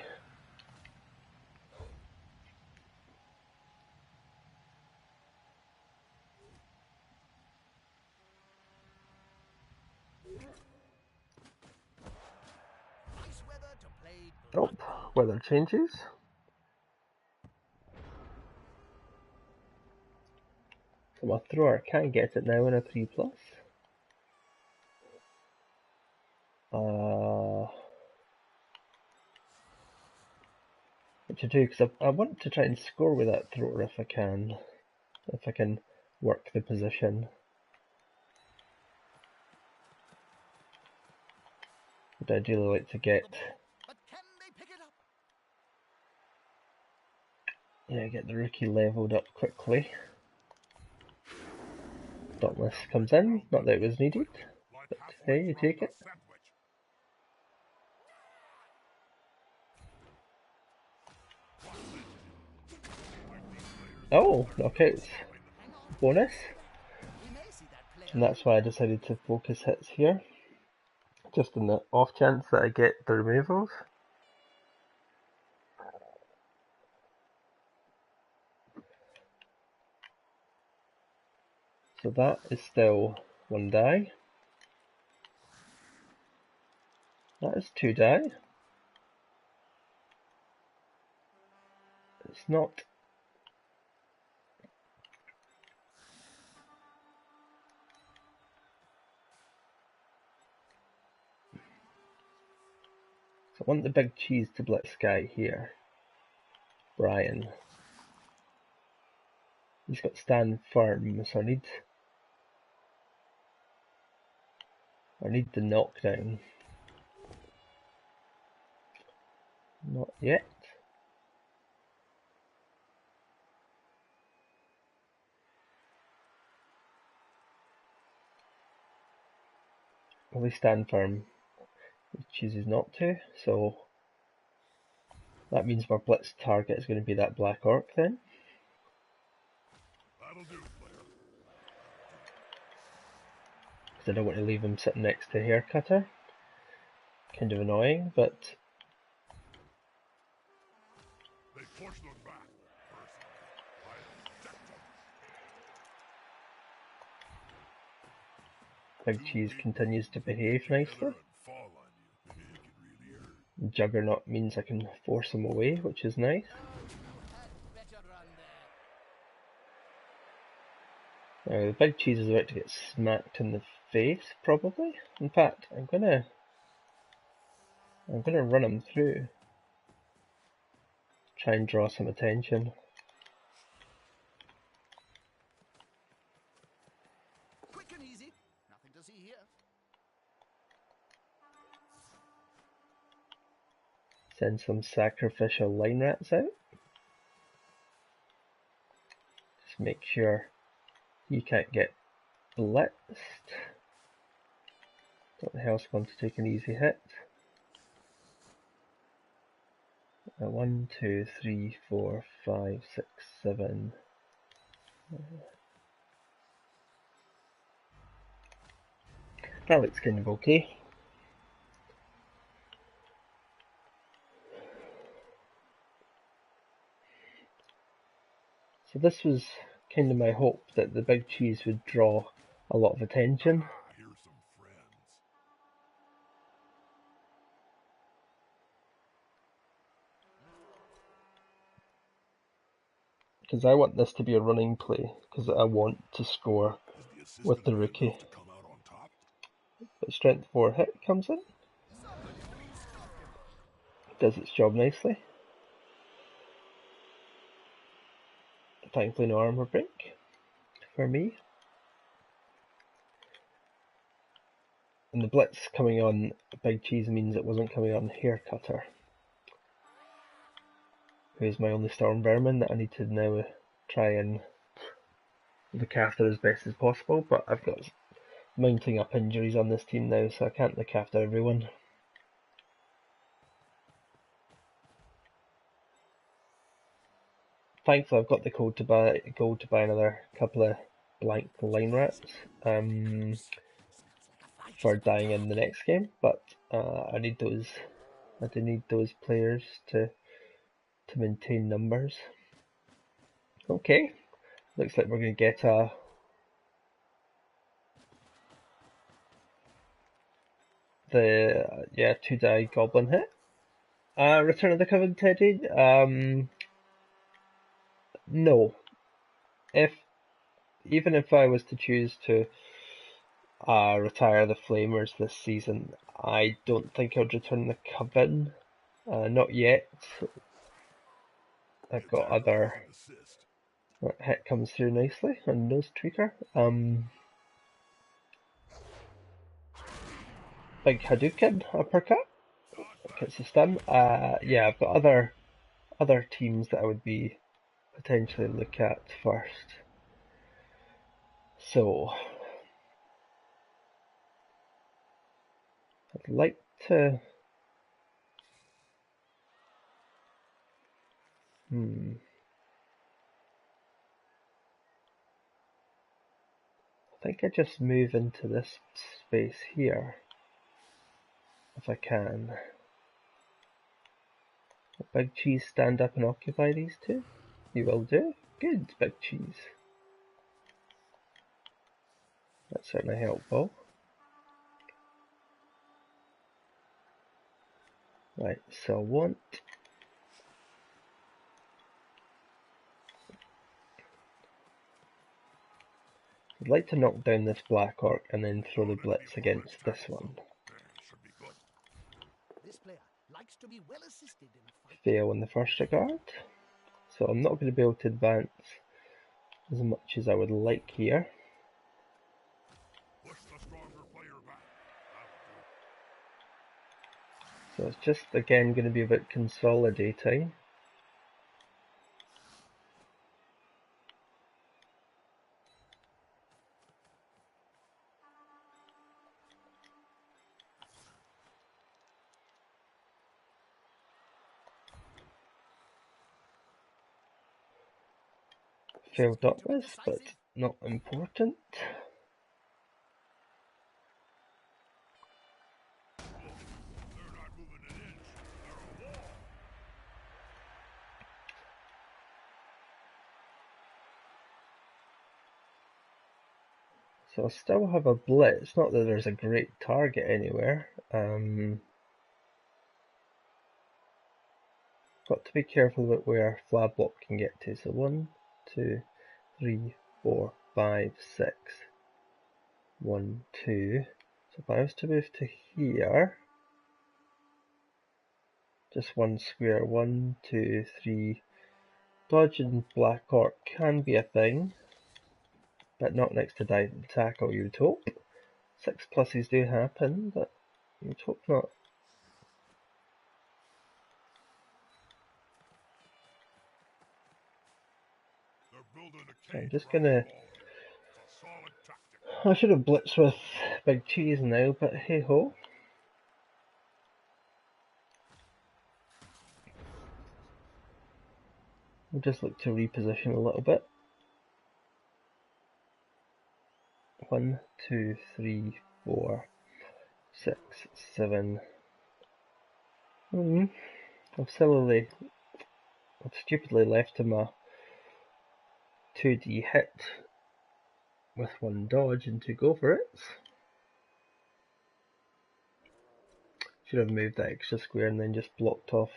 Nice weather to play Oh, weather changes. So my thrower can get it now in a 3+. What to do, because I want to try and score with that thrower if I can. If I can work the position. Would ideally like to get... but can they pick it up? Yeah, get the rookie leveled up quickly. Dauntless comes in, not that it was needed, but hey, you take it. Oh, knockouts. Bonus. We may see that player. And that's why I decided to focus hits here. Just in the off chance that I get the removals. So that is still 1 die. That is 2 die. It's not. So I want the big cheese to blitz guy here. Brian. He's got stand firm, so I need the knockdown. Not yet. Will he stand firm? He chooses not to, so that means my blitz target is going to be that black orc then. That'll do, player. Because I don't want to leave him sitting next to Haircutter. Kind of annoying, but They push them back. Big Cheese continues to behave nicely. Juggernaut means I can force him away, which is nice. Now, the Big Cheese is about to get smacked in the face, probably. In fact, I'm I'm going to run him through. Try and draw some attention. Quick and easy. Nothing to see here. Send some sacrificial line rats out. Just make sure he can't get blitzed. Don't the hell's going to take an easy hit. 1, 2, 3, 4, 5, 6, 7. That looks kind of okay. So this was kind of my hope, that the big cheese would draw a lot of attention. Here's some friends. Because I want this to be a running play, because I want to score with the rookie. To come out on top. But strength 4 hit comes in. Does its job nicely. Thankfully no armor break for me. And the blitz coming on Big Cheese means it wasn't coming on Hair Cutter, who's my only Storm Vermin that I need to now try and look after as best as possible, but I've got mounting up injuries on this team now, so I can't look after everyone. Thankfully I've got the gold to buy another couple of blank line rats for dying in the next game, but I do need those players to maintain numbers. Okay, looks like we're going to get a the 2-die goblin hit. Return of the Coven Teddy. No. Even if I was to choose to retire the Flamers this season, I don't think I'd return the Coven. Not yet. I've got other. That hit comes through nicely on Nose Tweaker. Big Hadouken uppercut. Gets a stun. Yeah, I've got other teams that I would be potentially look at first. So I'd like to I think I just move into this space here if I can. Big Cheese stand up and occupy these two? You will do? Good, Big Cheese. That's certainly helpful. Right, so I want I'd like to knock down this Black Orc and then throw the Blitz against this one. This player likes to be well assisted in a fight. Fail in the first regard. So I'm not going to be able to advance as much as I would like here. So it's just again going to be about consolidating. Failed Dauntless, but not important. So I'll still have a Blitz, not that there's a great target anywhere. Got to be careful about where Flablock can get to. So 1, 2, 3, 4, 5, 6. 1, 2. So if I was to move to here, just one square. 1, 2, 3. Dodging Black Orc can be a thing, but not next to Diving Tackle, you'd hope. 6 pluses do happen, but you'd hope not. I'm just gonna... I should have blitzed with Big Cheese now, but hey ho. We'll just look to reposition a little bit. 1, 2, 3, 4, 6, 7. I've stupidly left him a 2D hit with 1 dodge and 2 go for it. Should have moved that extra square and then just blocked off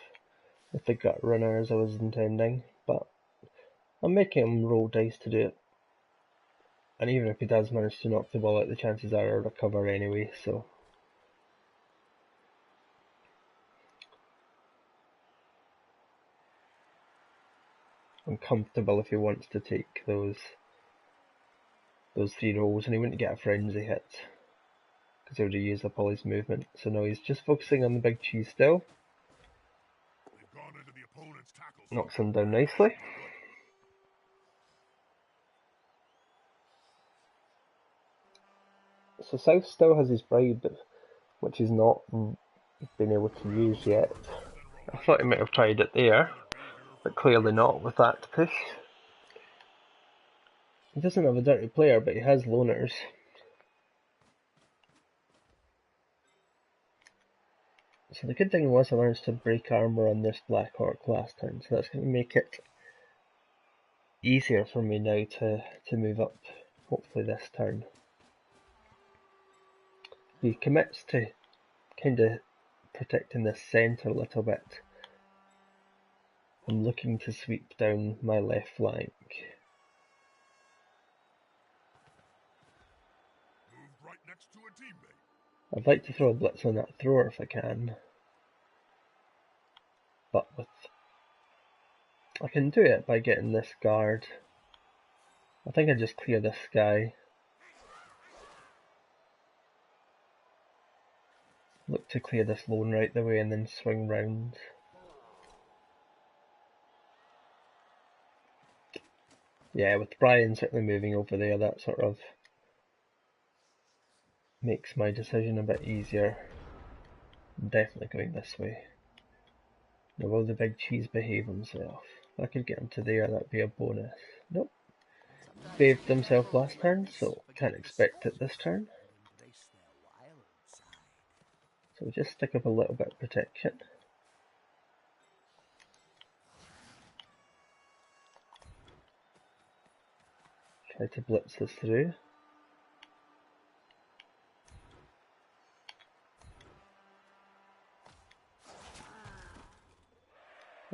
with the gut runner as I was intending, but I'm making him roll dice to do it. And even if he does manage to knock the ball out, the chances are I'll recover anyway, so. I'm comfortable if he wants to take those 3 rolls, and he wouldn't get a frenzy hit because he would have used up all his movement. So no, he's just focusing on the Big Cheese still. Knocks him down nicely. So South still has his bribe, which he's not been able to use yet. I thought he might have tried it there, but clearly not with that push. He doesn't have a dirty player, but he has loners. So the good thing was I managed to break armor on this Black Orc last turn, so that's going to make it easier for me now to move up, hopefully this turn. He commits to kind of protecting this centre a little bit. I'm looking to sweep down my left flank. Right next to a teammate. I'd like to throw a blitz on that thrower if I can. But I can do it by getting this guard. I think I just clear this guy. Look to clear this lone right the way and then swing round. Yeah, with Brian certainly moving over there, that sort of makes my decision a bit easier. I'm definitely going this way. Now will the Big Cheese behave himself? If I could get him to there, that'd be a bonus. Nope. Behaved himself last turn, so can't expect it this turn. So we'll just stick up a little bit of protection. Try to blitz this through.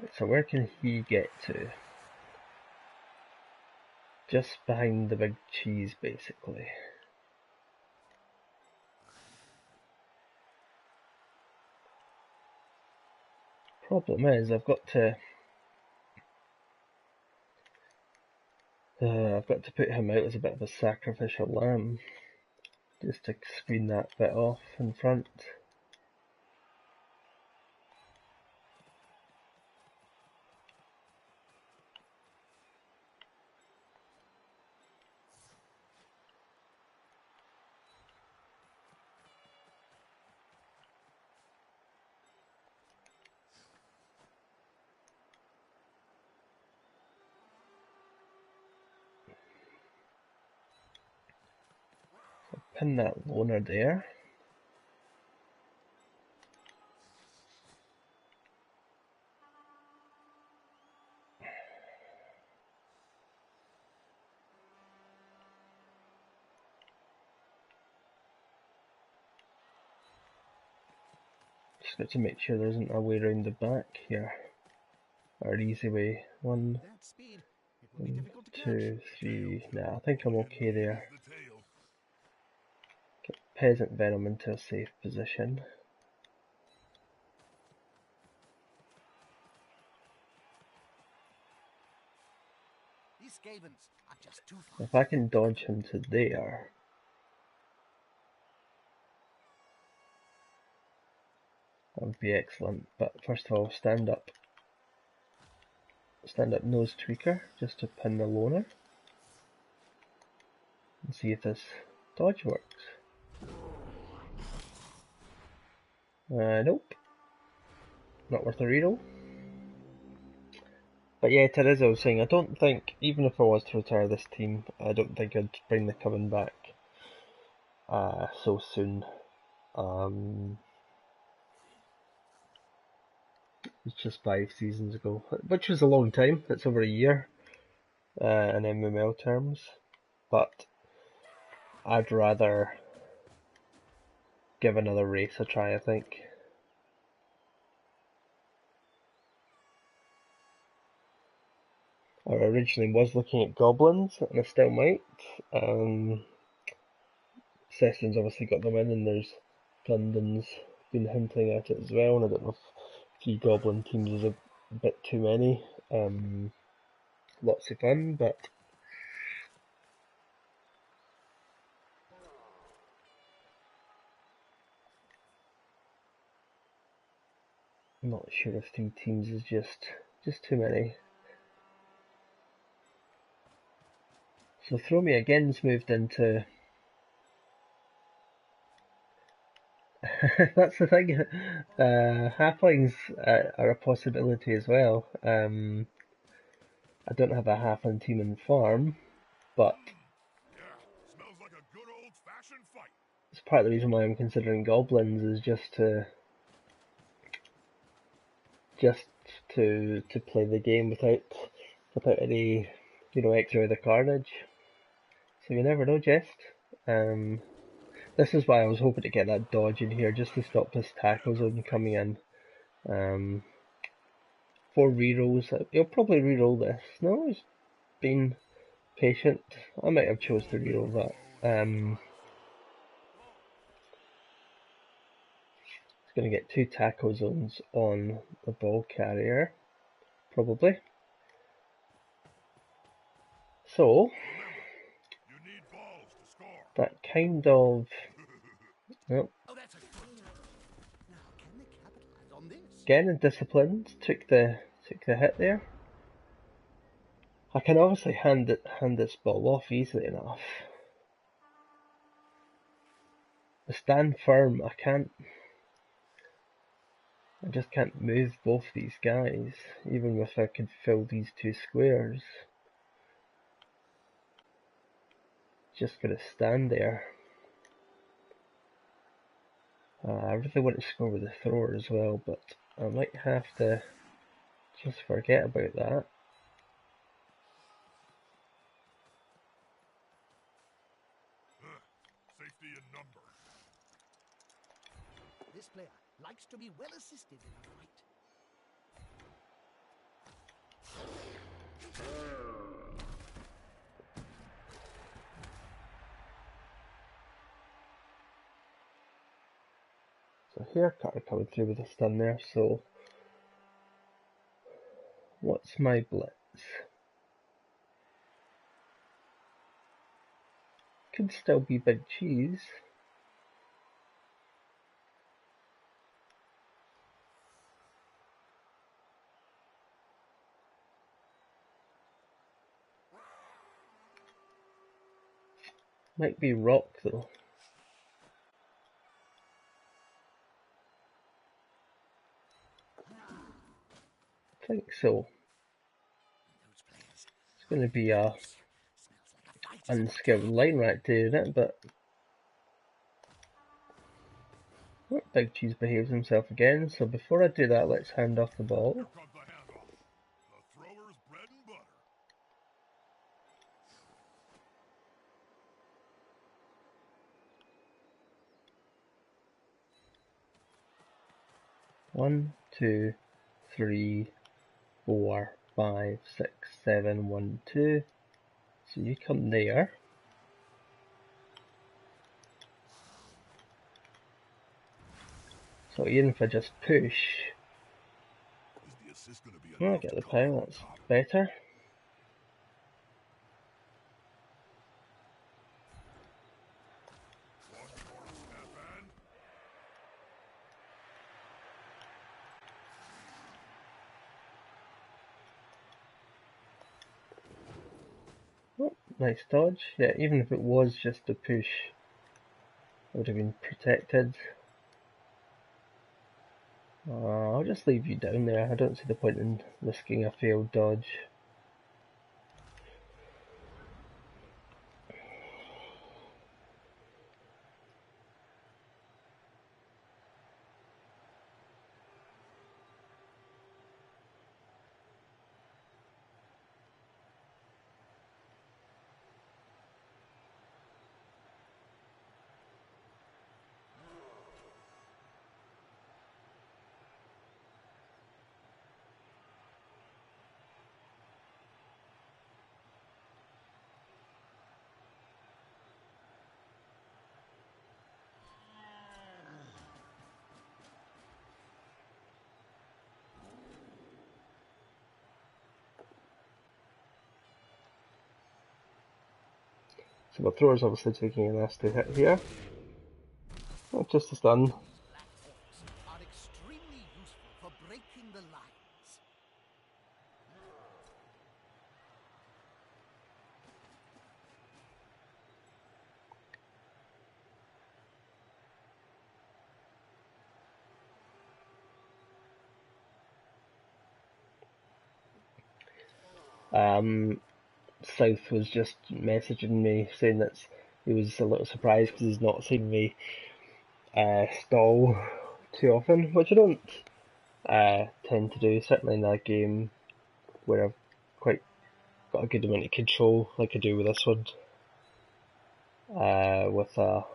Right, so where can he get to? Just behind the Big Cheese, basically. Problem is, I've got to put him out as a bit of a sacrificial lamb, just to screen that bit off in front. Pin that loner there. Just got to make sure there isn't a way around the back here. Or an easy way. 1, 2, 3. Nah, I think I'm okay there. Get Peasant Venom into a safe position. These Skavens are just too far. If I can dodge him to there, that would be excellent. But first of all, stand up nose tweaker just to pin the loner and see if this dodge works. Nope, not worth a reroll. But yeah, as I was saying, I don't think, even if I was to retire this team, I don't think I'd bring the Coven back so soon. It's just 5 seasons ago, which was a long time. It's over a year in MML terms, but I'd rather give another race a try, I think. I originally was looking at goblins, and I still might. Sessions obviously got them in, and there's London's been hinting at it as well, and I don't know if 3 goblin teams is a bit too many. Lots of fun, but I'm not sure if 3 teams is just too many. So Throw Me Again's moved into... That's the thing, halflings are a possibility as well. I don't have a halfling team in farm, but Yeah, smells like a good old-fashioned fight. it's part of the reason why I'm considering goblins is just to play the game without any, extra of the carnage. So you never know, Jest. This is why I was hoping to get that dodge in here, just to stop this tackle zone coming in. 4 rerolls. He'll probably reroll this. No, he's been patient. I might have chose to reroll that. He's going to get 2 tackle zones on the ball carrier, probably. So You need balls to score. that kind of... Well, Oh, that's a good time. Now, can they capitalize on this? getting disciplined, took the hit there. I can obviously hand this ball off easily enough. I stand firm. I just can't move both these guys, even if I could fill these 2 squares. Just gotta stand there. I really want to score with the thrower as well, but I might have to just forget about that. Safety in number. This player likes to be well assisted in a fight. So here, Carter coming through with a stun there, so what's my blitz? Could still be Big Cheese. Might be Rock though. I think so. It's going to be a unskilled line rat doing it, but Big Cheese behaves himself again, so before I do that, let's hand off the ball. Here comes the handoff. The thrower's bread and butter. 1, 2, 3, 4, 5, 6, 7, 1, 2. So you come there. So even if I just push, Is the assist gonna be I enough get to the come power, out on that's top? better. Nice dodge. Yeah, even if it was just a push, I would have been protected. I'll just leave you down there. I don't see the point in risking a failed dodge. So my thrower's obviously taking a nasty hit here. Oh, just a stun. Are extremely useful for breaking the lines. South was just messaging me saying that he was a little surprised because he's not seen me stall too often, which I don't tend to do, certainly in that game where I've quite got a good amount of control like I do with this one. With a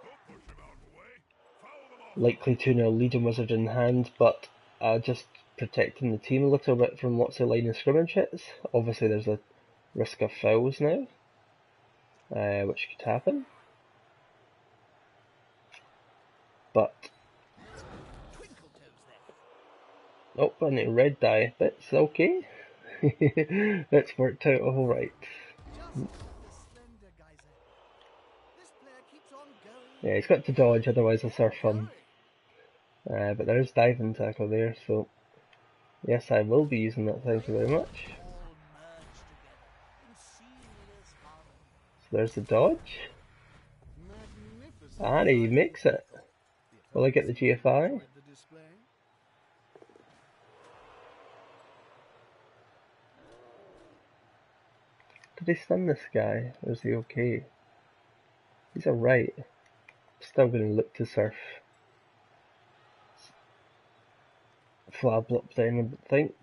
likely 2-0 lead and Wizard in hand, but just protecting the team a little bit from lots of line of scrimmage hits. Obviously there's a risk of fouls now, which could happen. But oh, I need a red die. That's okay. That's worked out alright. Yeah, he's got to dodge, otherwise he'll surf him. But there is diving tackle there, so yes, I will be using that, thank you very much. So there's the dodge. And he makes it. Will I get the GFI? Did he stun this guy? Or is he okay? He's alright. Still going to look to surf. Flablop down, I think.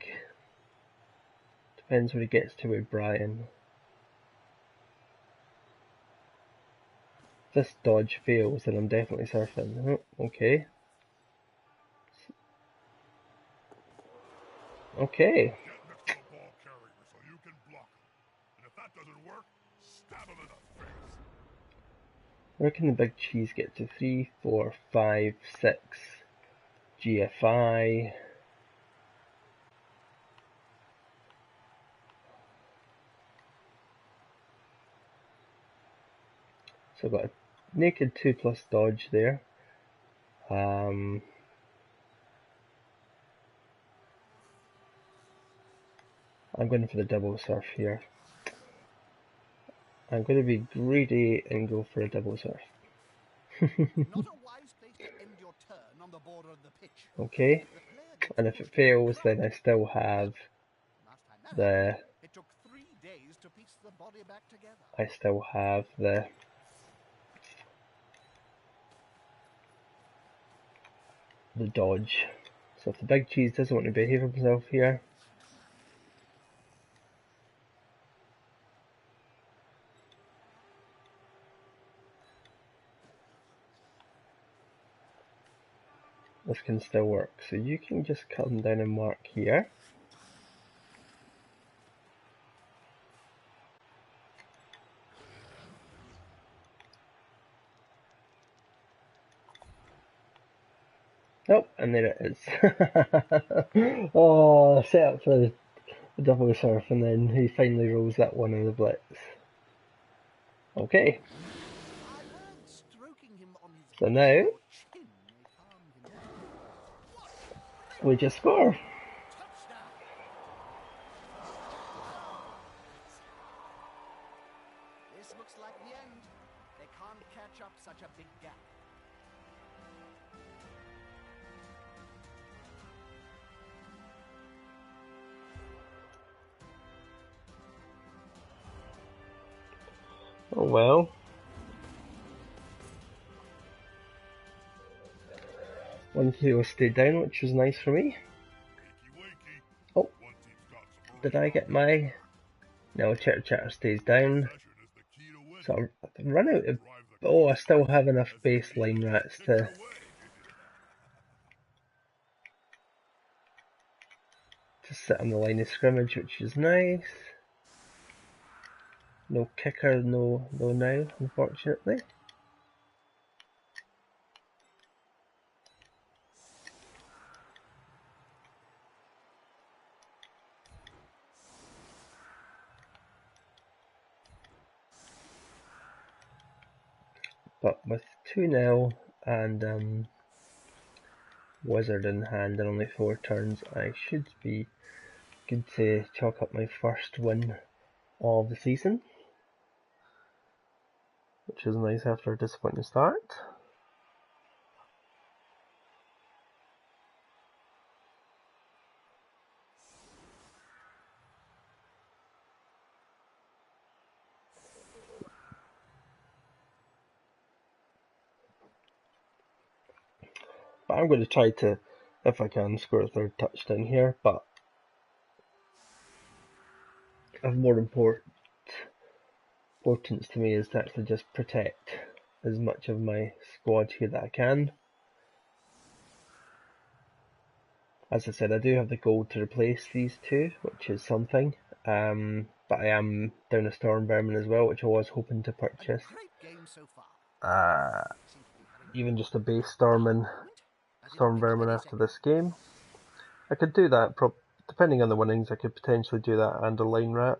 Depends where he gets to with Brian. If this dodge fails, then I'm definitely surfing. Oh, okay. Okay. Where can the big cheese get to? 3, 4, 5, 6. GFI. So I've got a naked 2+ dodge there. I'm going for the double surf here. I'm going to be greedy and go for a double surf. Not a wise place to end your turn on the border of the pitch. Okay, and if it fails, then I still have the. It took 3 days to piece the body back together. I still have the. The dodge. So if the big cheese doesn't want to behave himself here, this can still work. So you can just come down and mark here. Nope, and there it is. Oh, set up for the double surf, and then he finally rolls that one in the blitz. Okay. So now we just score. can't catch up such a big gap. Oh well. One KO stayed down, which was nice for me. Oh, did I get my... No, Chitter stays down. So I've run out of... Oh, I still have enough baseline rats to sit on the line of scrimmage, which is nice. No kicker, no now, unfortunately. But with 2-0 and Wizard in hand and only 4 turns, I should be good to chalk up my first win of the season, which is nice after a disappointing start. But I'm going to try to, if I can, score a third touchdown here, but of more importance to me is to actually just protect as much of my squad here that I can. As I said, I do have the gold to replace these two, which is something, but I am down a Storm Vermin as well, which I was hoping to purchase. Even just a base Storm Vermin after this game. I could do that, depending on the winnings, I could potentially do that and a Line Rat.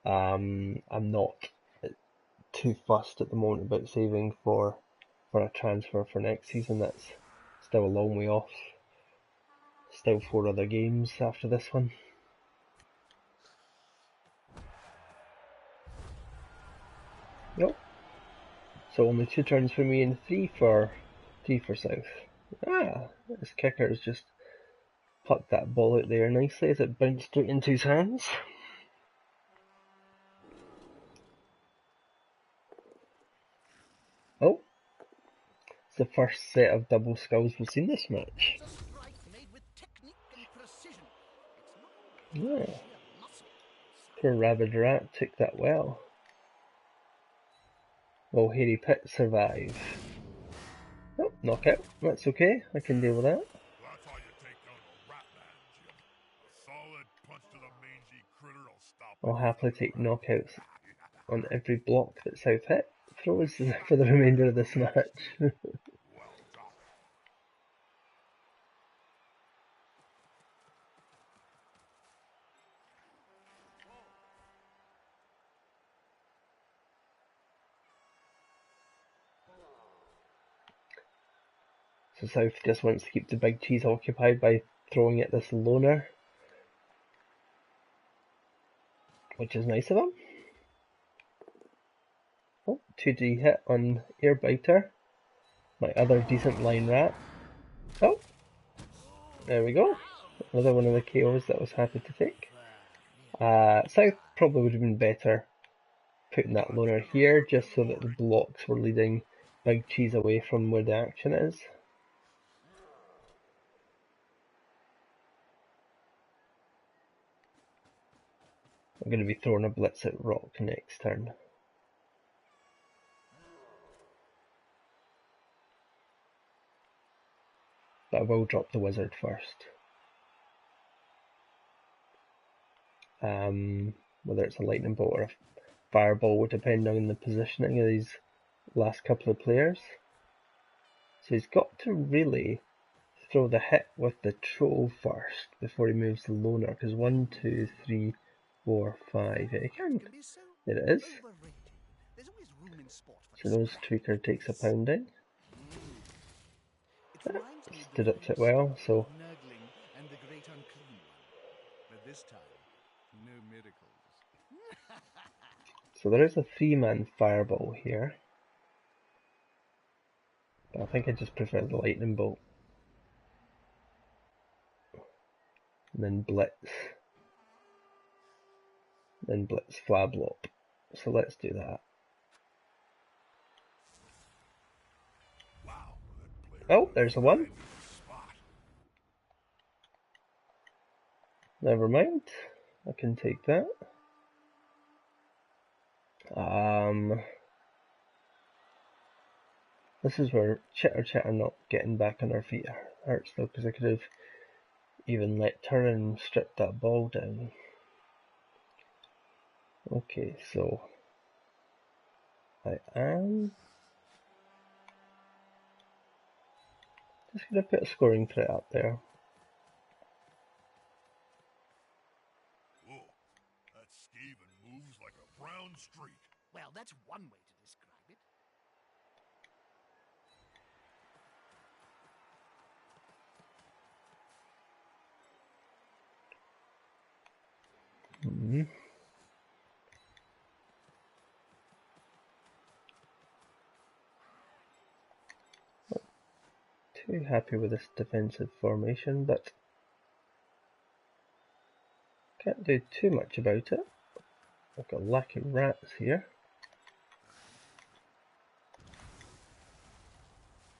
I'm not too fussed at the moment about saving for a transfer for next season. That's still a long way off. Still 4 other games after this one. Nope. So only 2 turns for me and 3 for South. This kicker has just plucked that ball out there nicely as it bounced straight into his hands. Oh, it's the first set of double skulls we've seen this match. Yeah. Poor Rabid Rat took that well. Will Hairy Pit survive? Oh, knockout. That's okay. I can deal with that. That's how you take down a rat man, Jim. A solid punch to the mangy critter will stop. I'll happily take knockouts on every block that South Hit throws for the remainder of this match. Well done. So South just wants to keep the big cheese occupied by throwing at this loner, which is nice of him. Oh, 2D hit on Airbiter, my other decent line rat. Oh, there we go. Another one of the KOs that I was happy to take. South probably would have been better putting that loner here just so that the blocks were leading Big Cheese away from where the action is. I'm going to be throwing a blitz at Rock next turn. But I will drop the Wizard first. Whether it's a Lightning Bolt or a Fireball will depend on the positioning of these last couple of players. So he's got to really throw the hit with the Troll first before he moves the Loner, because 1, 2, 3, 4, 5. Yeah, he can. There it is. So those Tweaker takes a pounding. Stood up to it well, so so there is a 3-man Fireball here. But I think I just prefer the lightning bolt. And then blitz. Then blitz flablop. So let's do that. Wow, that player Oh, there's a one. right in the spot. Never mind. I can take that. This is where chitter not getting back on our feet hurts though, because I could have even let turn and stripped that ball down. Okay, so I am just gonna put a scoring threat up there. Whoa, that Skaven moves like a brown streak. Well, that's one way to describe it. Too happy with this defensive formation, but can't do too much about it. I've got lacking rats here.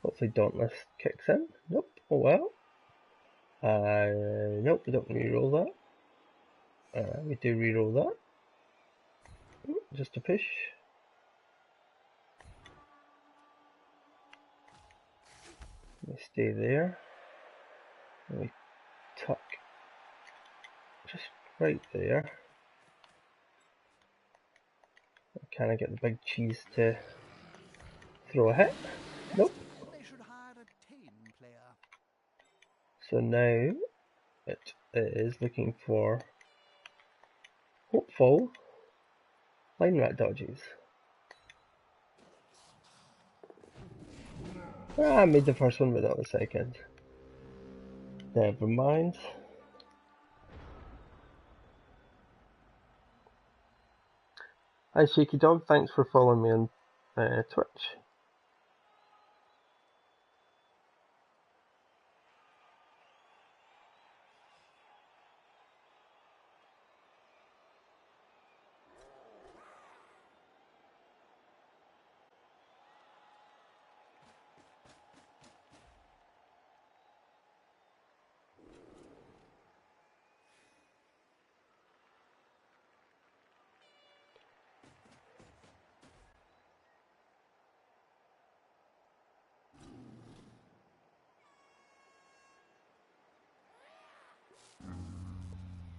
Hopefully Dauntless kicks in. Nope. Oh well. Nope, we don't reroll that. We do reroll that. Just a push. We stay there. And we tuck just right there. Can I get the big cheese to throw a hit? Nope. They should hire a tame player. So now it is looking for hopeful line rat dodges. I made the first one, but not the second. Never mind. Hi Shaky Dog, thanks for following me on Twitch.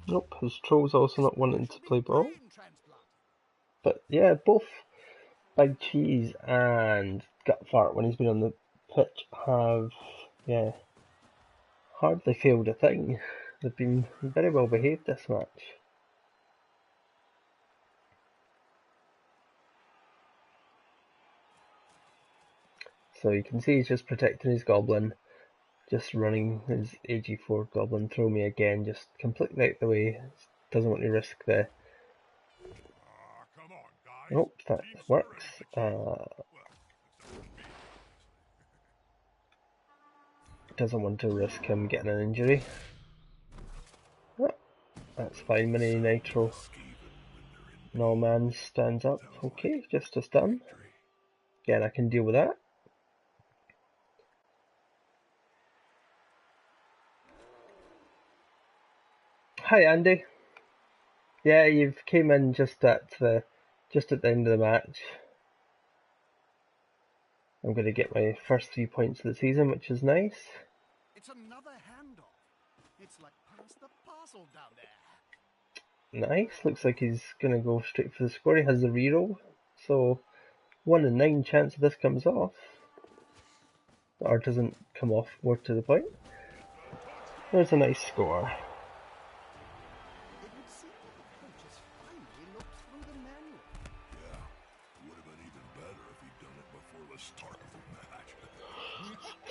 Nope, his troll's also not wanting to play ball. But yeah, both Big Cheese and Gut Fart, when he's been on the pitch, have hardly failed a thing. They've been very well behaved this match. So you can see he's just protecting his goblin, just running his AG4 goblin through me again, just completely out the way. Doesn't want to risk the. Come on, guys. Oh, that works. Doesn't want to risk him getting an injury. Oh, that's fine, mini nitro. No man stands up. Okay, just a stun. Again, I can deal with that. Hi Andy. Yeah, you've came in just at the end of the match. I'm going to get my first 3 points of the season, which is nice. It's another handoff. It's like pass the parcel down there. Nice. Looks like he's going to go straight for the score. He has the reroll, so 1 in 9 chance this comes off, or doesn't come off. More to the point. There's a nice score.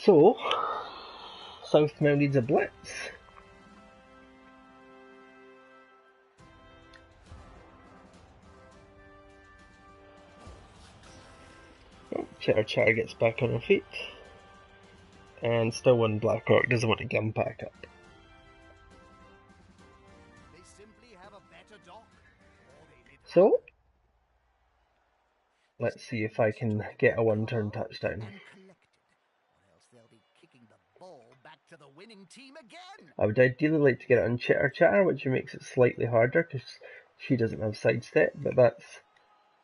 So, South now needs a blitz. Oh, Chitter gets back on her feet. And still one Blackrock doesn't want to gun pack up. They simply have a better dock, or they live So, let's see if I can get a one-turn touchdown. and collected, or else they'll be kicking the ball back to the winning team again. I would ideally like to get it on Chitter Chatter, which makes it slightly harder because she doesn't have sidestep, but that's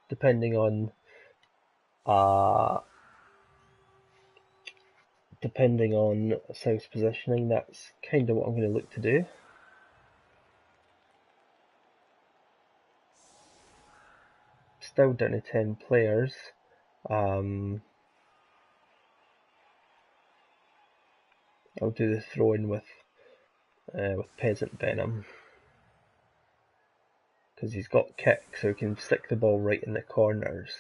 depending on South's positioning. That's kind of what I'm going to look to do. Still down to 10 players. I'll do the throw-in with Peasant Venom, because he's got kick, so he can stick the ball right in the corners.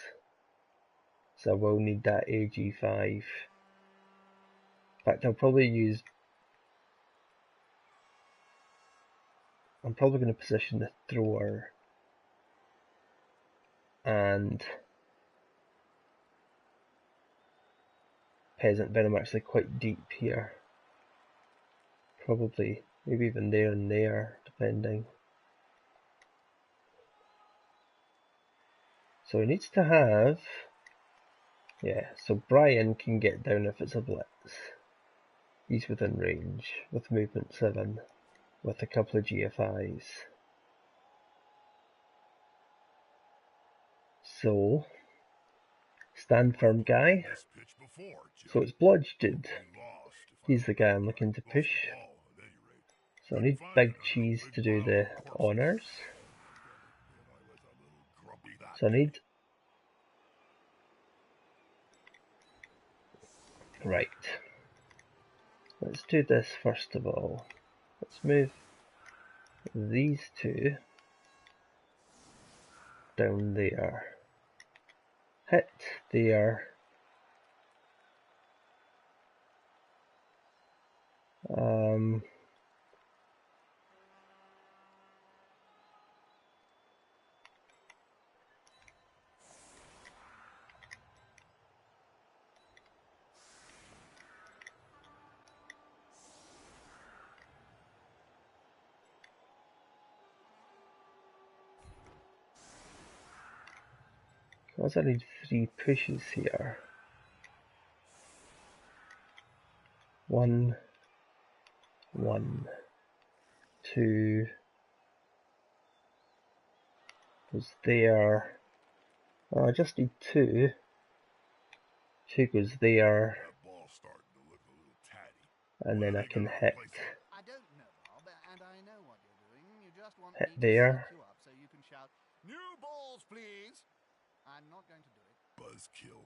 So I will need that AG5. In fact, I'm probably going to position the thrower and Peasant Venom actually quite deep here. Probably, maybe even there and there, depending. So he needs to have, yeah, so Brian can get down if it's a blitz. He's within range with movement 7, with a couple of GFIs. So, stand firm guy. So it's bludgeoned. He's the guy I'm looking to push. So I need Big Cheese to do the honours. So I need... Right. Let's do this first of all. Let's move these two down there. Hit there. Because I need 3 pushes here. 1, 1, 2 goes there. Oh, I just need 2. 2 goes there. And then I can hit. I don't know, Bob, and I know what you're doing. You just want Hit me to there. set you up so you can shout, "New balls, please!" I'm not going to do it. Buzzkill.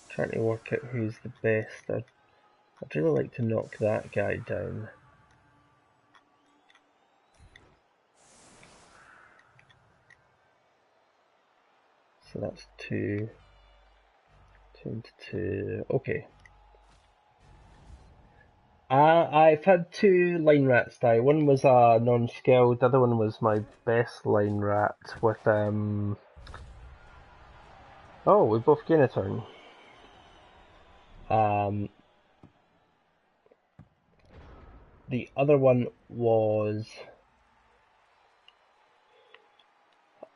Trying to work out who's the best. I'd really like to knock that guy down. So that's 2. 2 into 2. Okay. I've had 2 line rats die. One was a non-skilled, the other one was my best line rat with oh, we both gain a turn. The other one was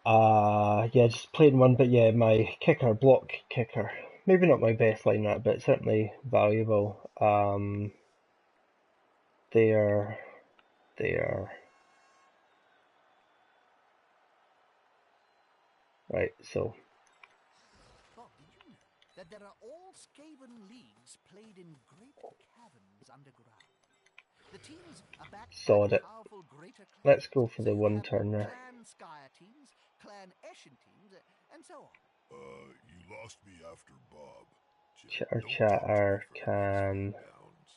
yeah, just plain one, but yeah, my kicker, block kicker. Maybe not my best line rat, but certainly valuable. There. Right, so Bob, did you know that there are all Skaven leagues played in great caverns underground? The teams are backed Sod by it. powerful greater clans. Let's go for So the you one have turner. Clan Skyer teams, Clan Eshin teams, and so on. You lost me after Bob. Chitter Don't Chatter talk to me for can the next 3 rounds.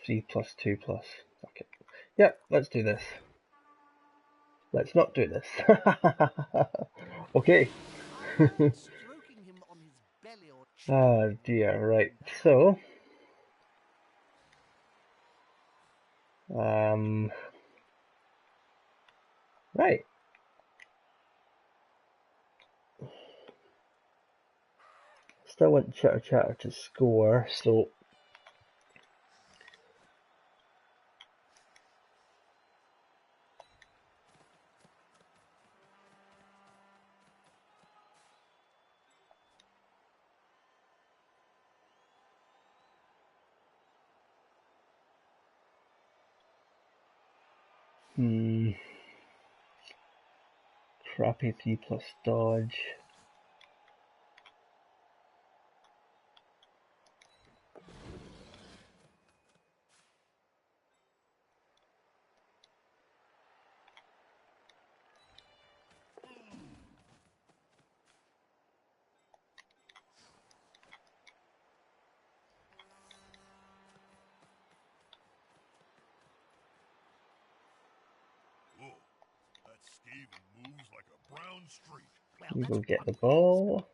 3 plus 2 plus. Okay. Yep, let's do this. Let's not do this. Okay. I'm stroking him on his belly or chin. Oh dear, right. So right. still want Chitter Chatter to score, so crappy 3+ dodge. Whoa, that Skaven moves like a brown streak. You go get the ball.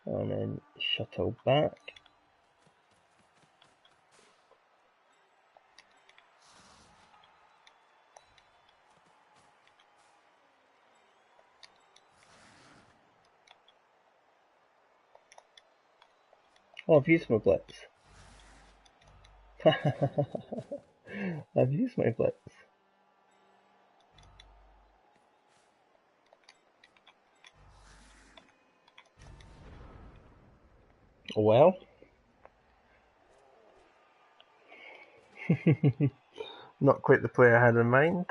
And then shuttle back. Oh, I've used my blitz. I've used my blitz. Well. Not quite the play I had in mind.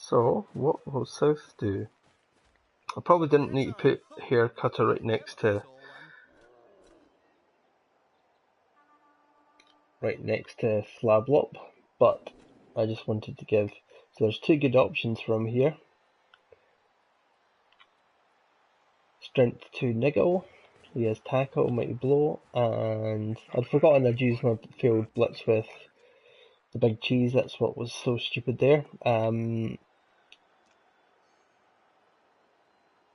So, what will South do? I probably didn't need to put hair cutter right next to Flablop, but I just wanted to give. So there's two good options from here. Strength 2 Niggle, he has Tackle, Mighty Blow, and I'd forgotten I'd used my failed blitz with the big cheese, that's what was so stupid there.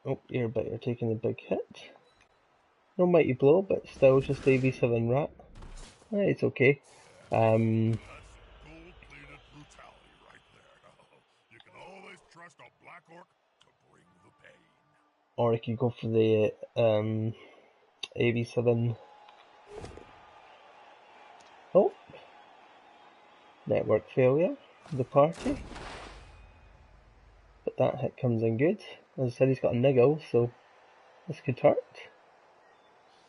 Oh, Earbiter taking a big hit. No Mighty Blow, but still just AV7 Rat. It's okay. Gold-plated brutality right there. You can always trust a Black Orc to bring the pain. Or I could go for the AV7. Oh, network failure for the party. But that hit comes in good. As I said, he's got a niggle, so this could hurt.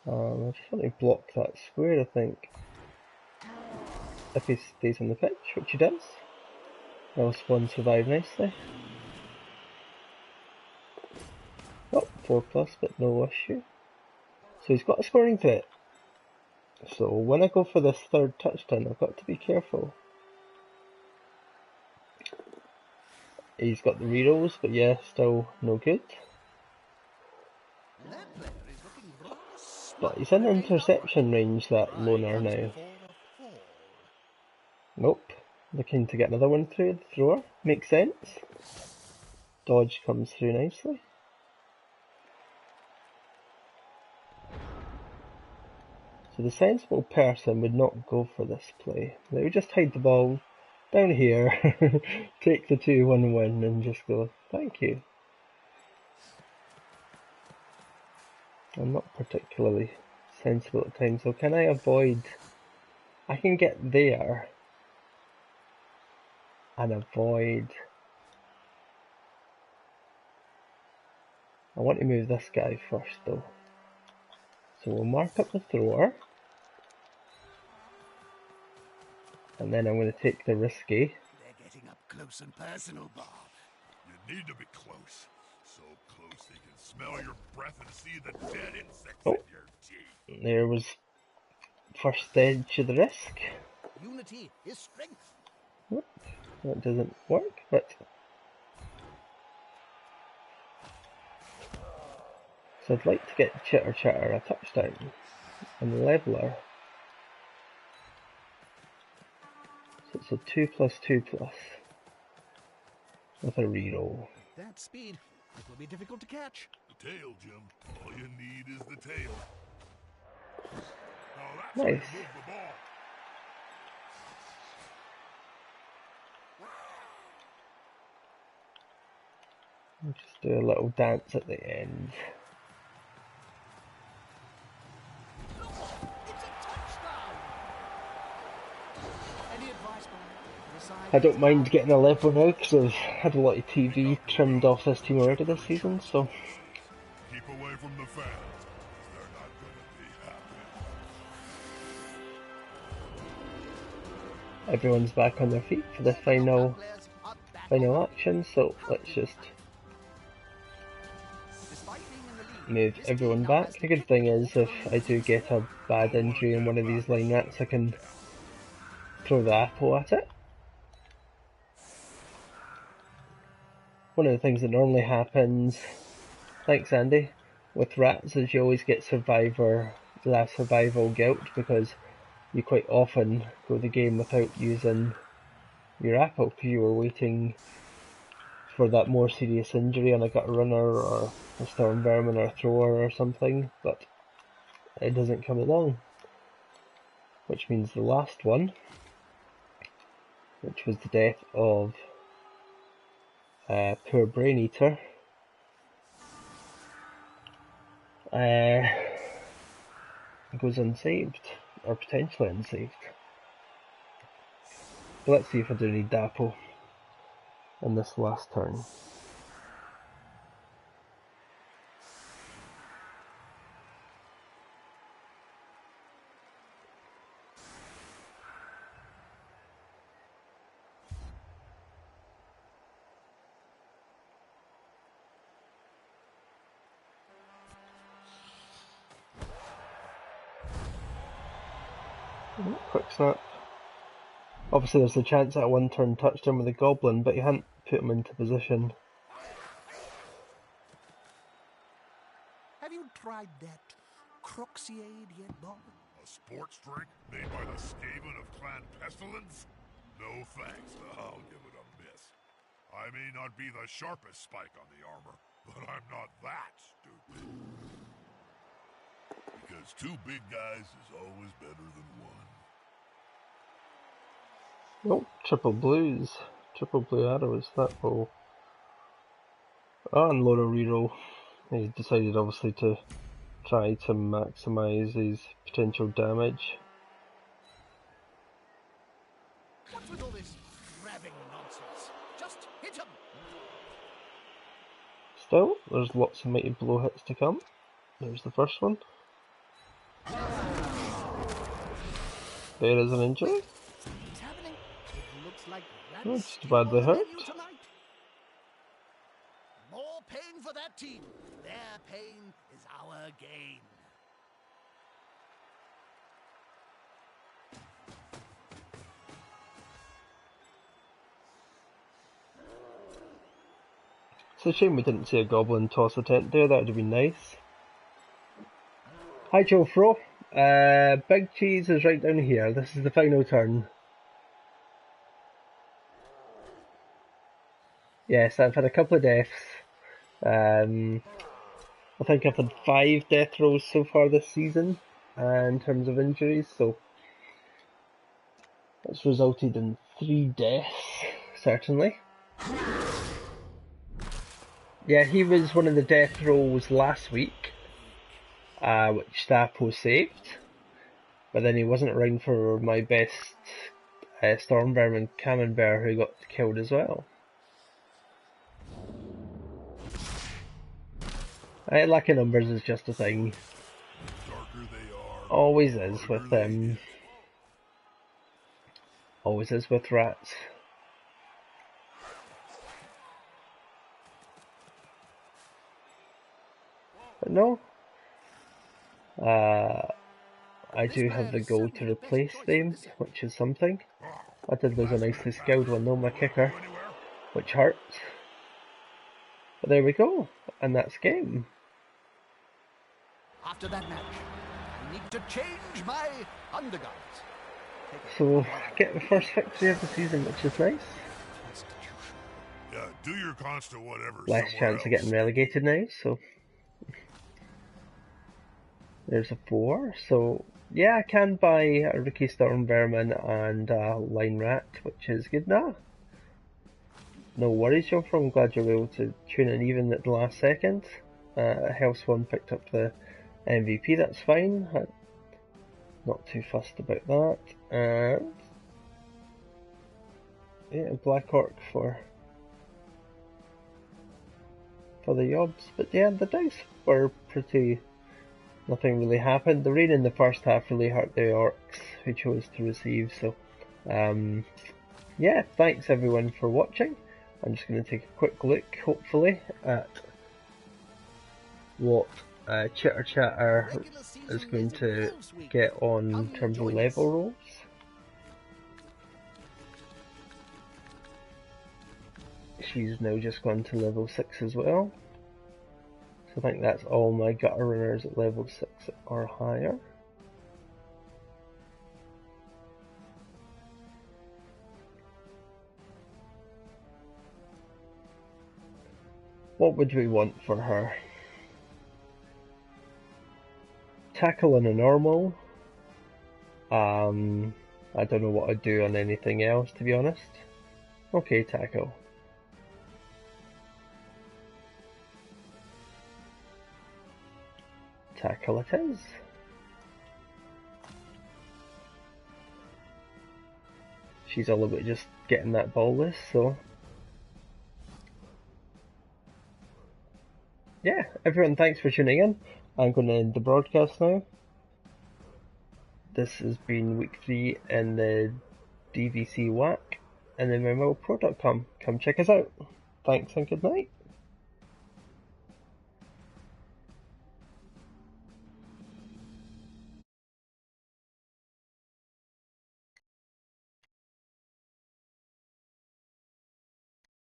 I just want to block that square, I think. If he stays on the pitch, which he does. I'll spawn survive nicely. Oh, 4+, but no issue. So he's got a scoring threat. So when I go for this third touchdown, I've got to be careful. He's got the rerolls, but yeah, still no good. But he's in interception range, that loner now. Nope. Looking to get another one through the thrower. Makes sense. Dodge comes through nicely. So the sensible person would not go for this play. They would just hide the ball down here, take the 2-1 win and just go, thank you. I'm not particularly sensible at times, so can I avoid... I can get there and avoid... I want to move this guy first though. So we'll mark up the thrower. And then I'm going to take the risky. They're getting up close and personal, Bob. You need to be close. So close they can smell your breath and see the dead insects Oh. in your teeth. There was first edge of the risk. Unity is strength. Whoop. That doesn't work, but... So I'd like to get Chitter Chatter a touchdown and leveler. So it's a 2+2+ with a reroll. That speed, it will be difficult to catch. The tail, Jim. All you need is the tail. Now that's Nice. how you move the ball. I'll just do a little dance at the end. It's a touchdown! Any advice, Bob? I don't mind getting a level now because I've had a lot of TV trimmed off this team already this season, so... Keep away from the fans. They're not going to be happy. Everyone's back on their feet for the final action, so let's just move everyone back. The good thing is, if I do get a bad injury in one of these line rats, I can throw the apple at it. One of the things that normally happens, thanks Andy, with rats is you always get survival guilt because you quite often go the game without using your apple because you were waiting for that more serious injury on a gut runner or a storm vermin or a thrower or something, but it doesn't come along. Which means the last one, which was the death of poor Brain Eater, goes unsaved, or potentially unsaved. But let's see if I do need Dapple in this last turn. Quick snap. Obviously there's a chance at a one-turn touchdown with a goblin, but you hadn't put him into position. Have you tried that Croxiade yet, Bob? A sports drink made by the Skaven of Clan Pestilence? No thanks, I'll give it a miss. I may not be the sharpest spike on the armor, but I'm not that stupid. Because two big guys is always better than one. Oh, triple blues. Triple blue arrows, that will... and load a reroll. He decided obviously to try to maximise his potential damage. What's with all this grabbing nonsense? Just hit him! Still, there's lots of mighty blow hits to come. There's the first one. There is an injury. What's happening? It looks like Oh, just badly hurt. More pain for that team. Their pain is our gain. It's a shame we didn't see a goblin toss a tent there, that would have been nice. Hi Joe Fro, Big Cheese is right down here, this is the final turn. Yes, I've had a couple of deaths. I think I've had 5 death rolls so far this season, in terms of injuries, so that's resulted in 3 deaths, certainly. Yeah, he was one of the death rolls last week, which Stapo saved, but then he wasn't around for my best Storm Vermin Camembert who got killed as well. Lack of numbers is just a thing. Always is with always is with rats. But no, I do have the goal to replace them, which is something. I did lose a nicely skilled one though, my kicker, which hurts. But there we go, and that's game. After that match, I need to change my undergarments. So, get the first victory of the season, which is nice. Yeah, do your consta whatever. Less chance of getting relegated now, so... There's a 4, so... Yeah, I can buy a Rookie Storm Vermin and a Line Rat, which is good now. No worries, Joffre, I'm glad you were able to tune in even at the last second. Hellspawn picked up the MVP, that's fine. I'm not too fussed about that. And... yeah, Black Orc for the Yobz. But yeah, the dice were pretty... nothing really happened. The rain in the first half really hurt the Orcs who chose to receive, so... yeah, thanks everyone for watching. I'm just going to take a quick look, hopefully, at what Chitter Chatter is going to get on in terms of level rolls. She's now just gone to level 6 as well. So I think that's all my gutter runners at level 6 or higher. What would we want for her? Tackle on a normal. I don't know what I'd do on anything else, to be honest. Okay, tackle. Tackle it is. She's all about just getting that ball loose, so... yeah, everyone, thanks for tuning in. I'm going to end the broadcast now. This has been week 3 in the DVC WAC and MMLpro.com. Come check us out. Thanks and good night.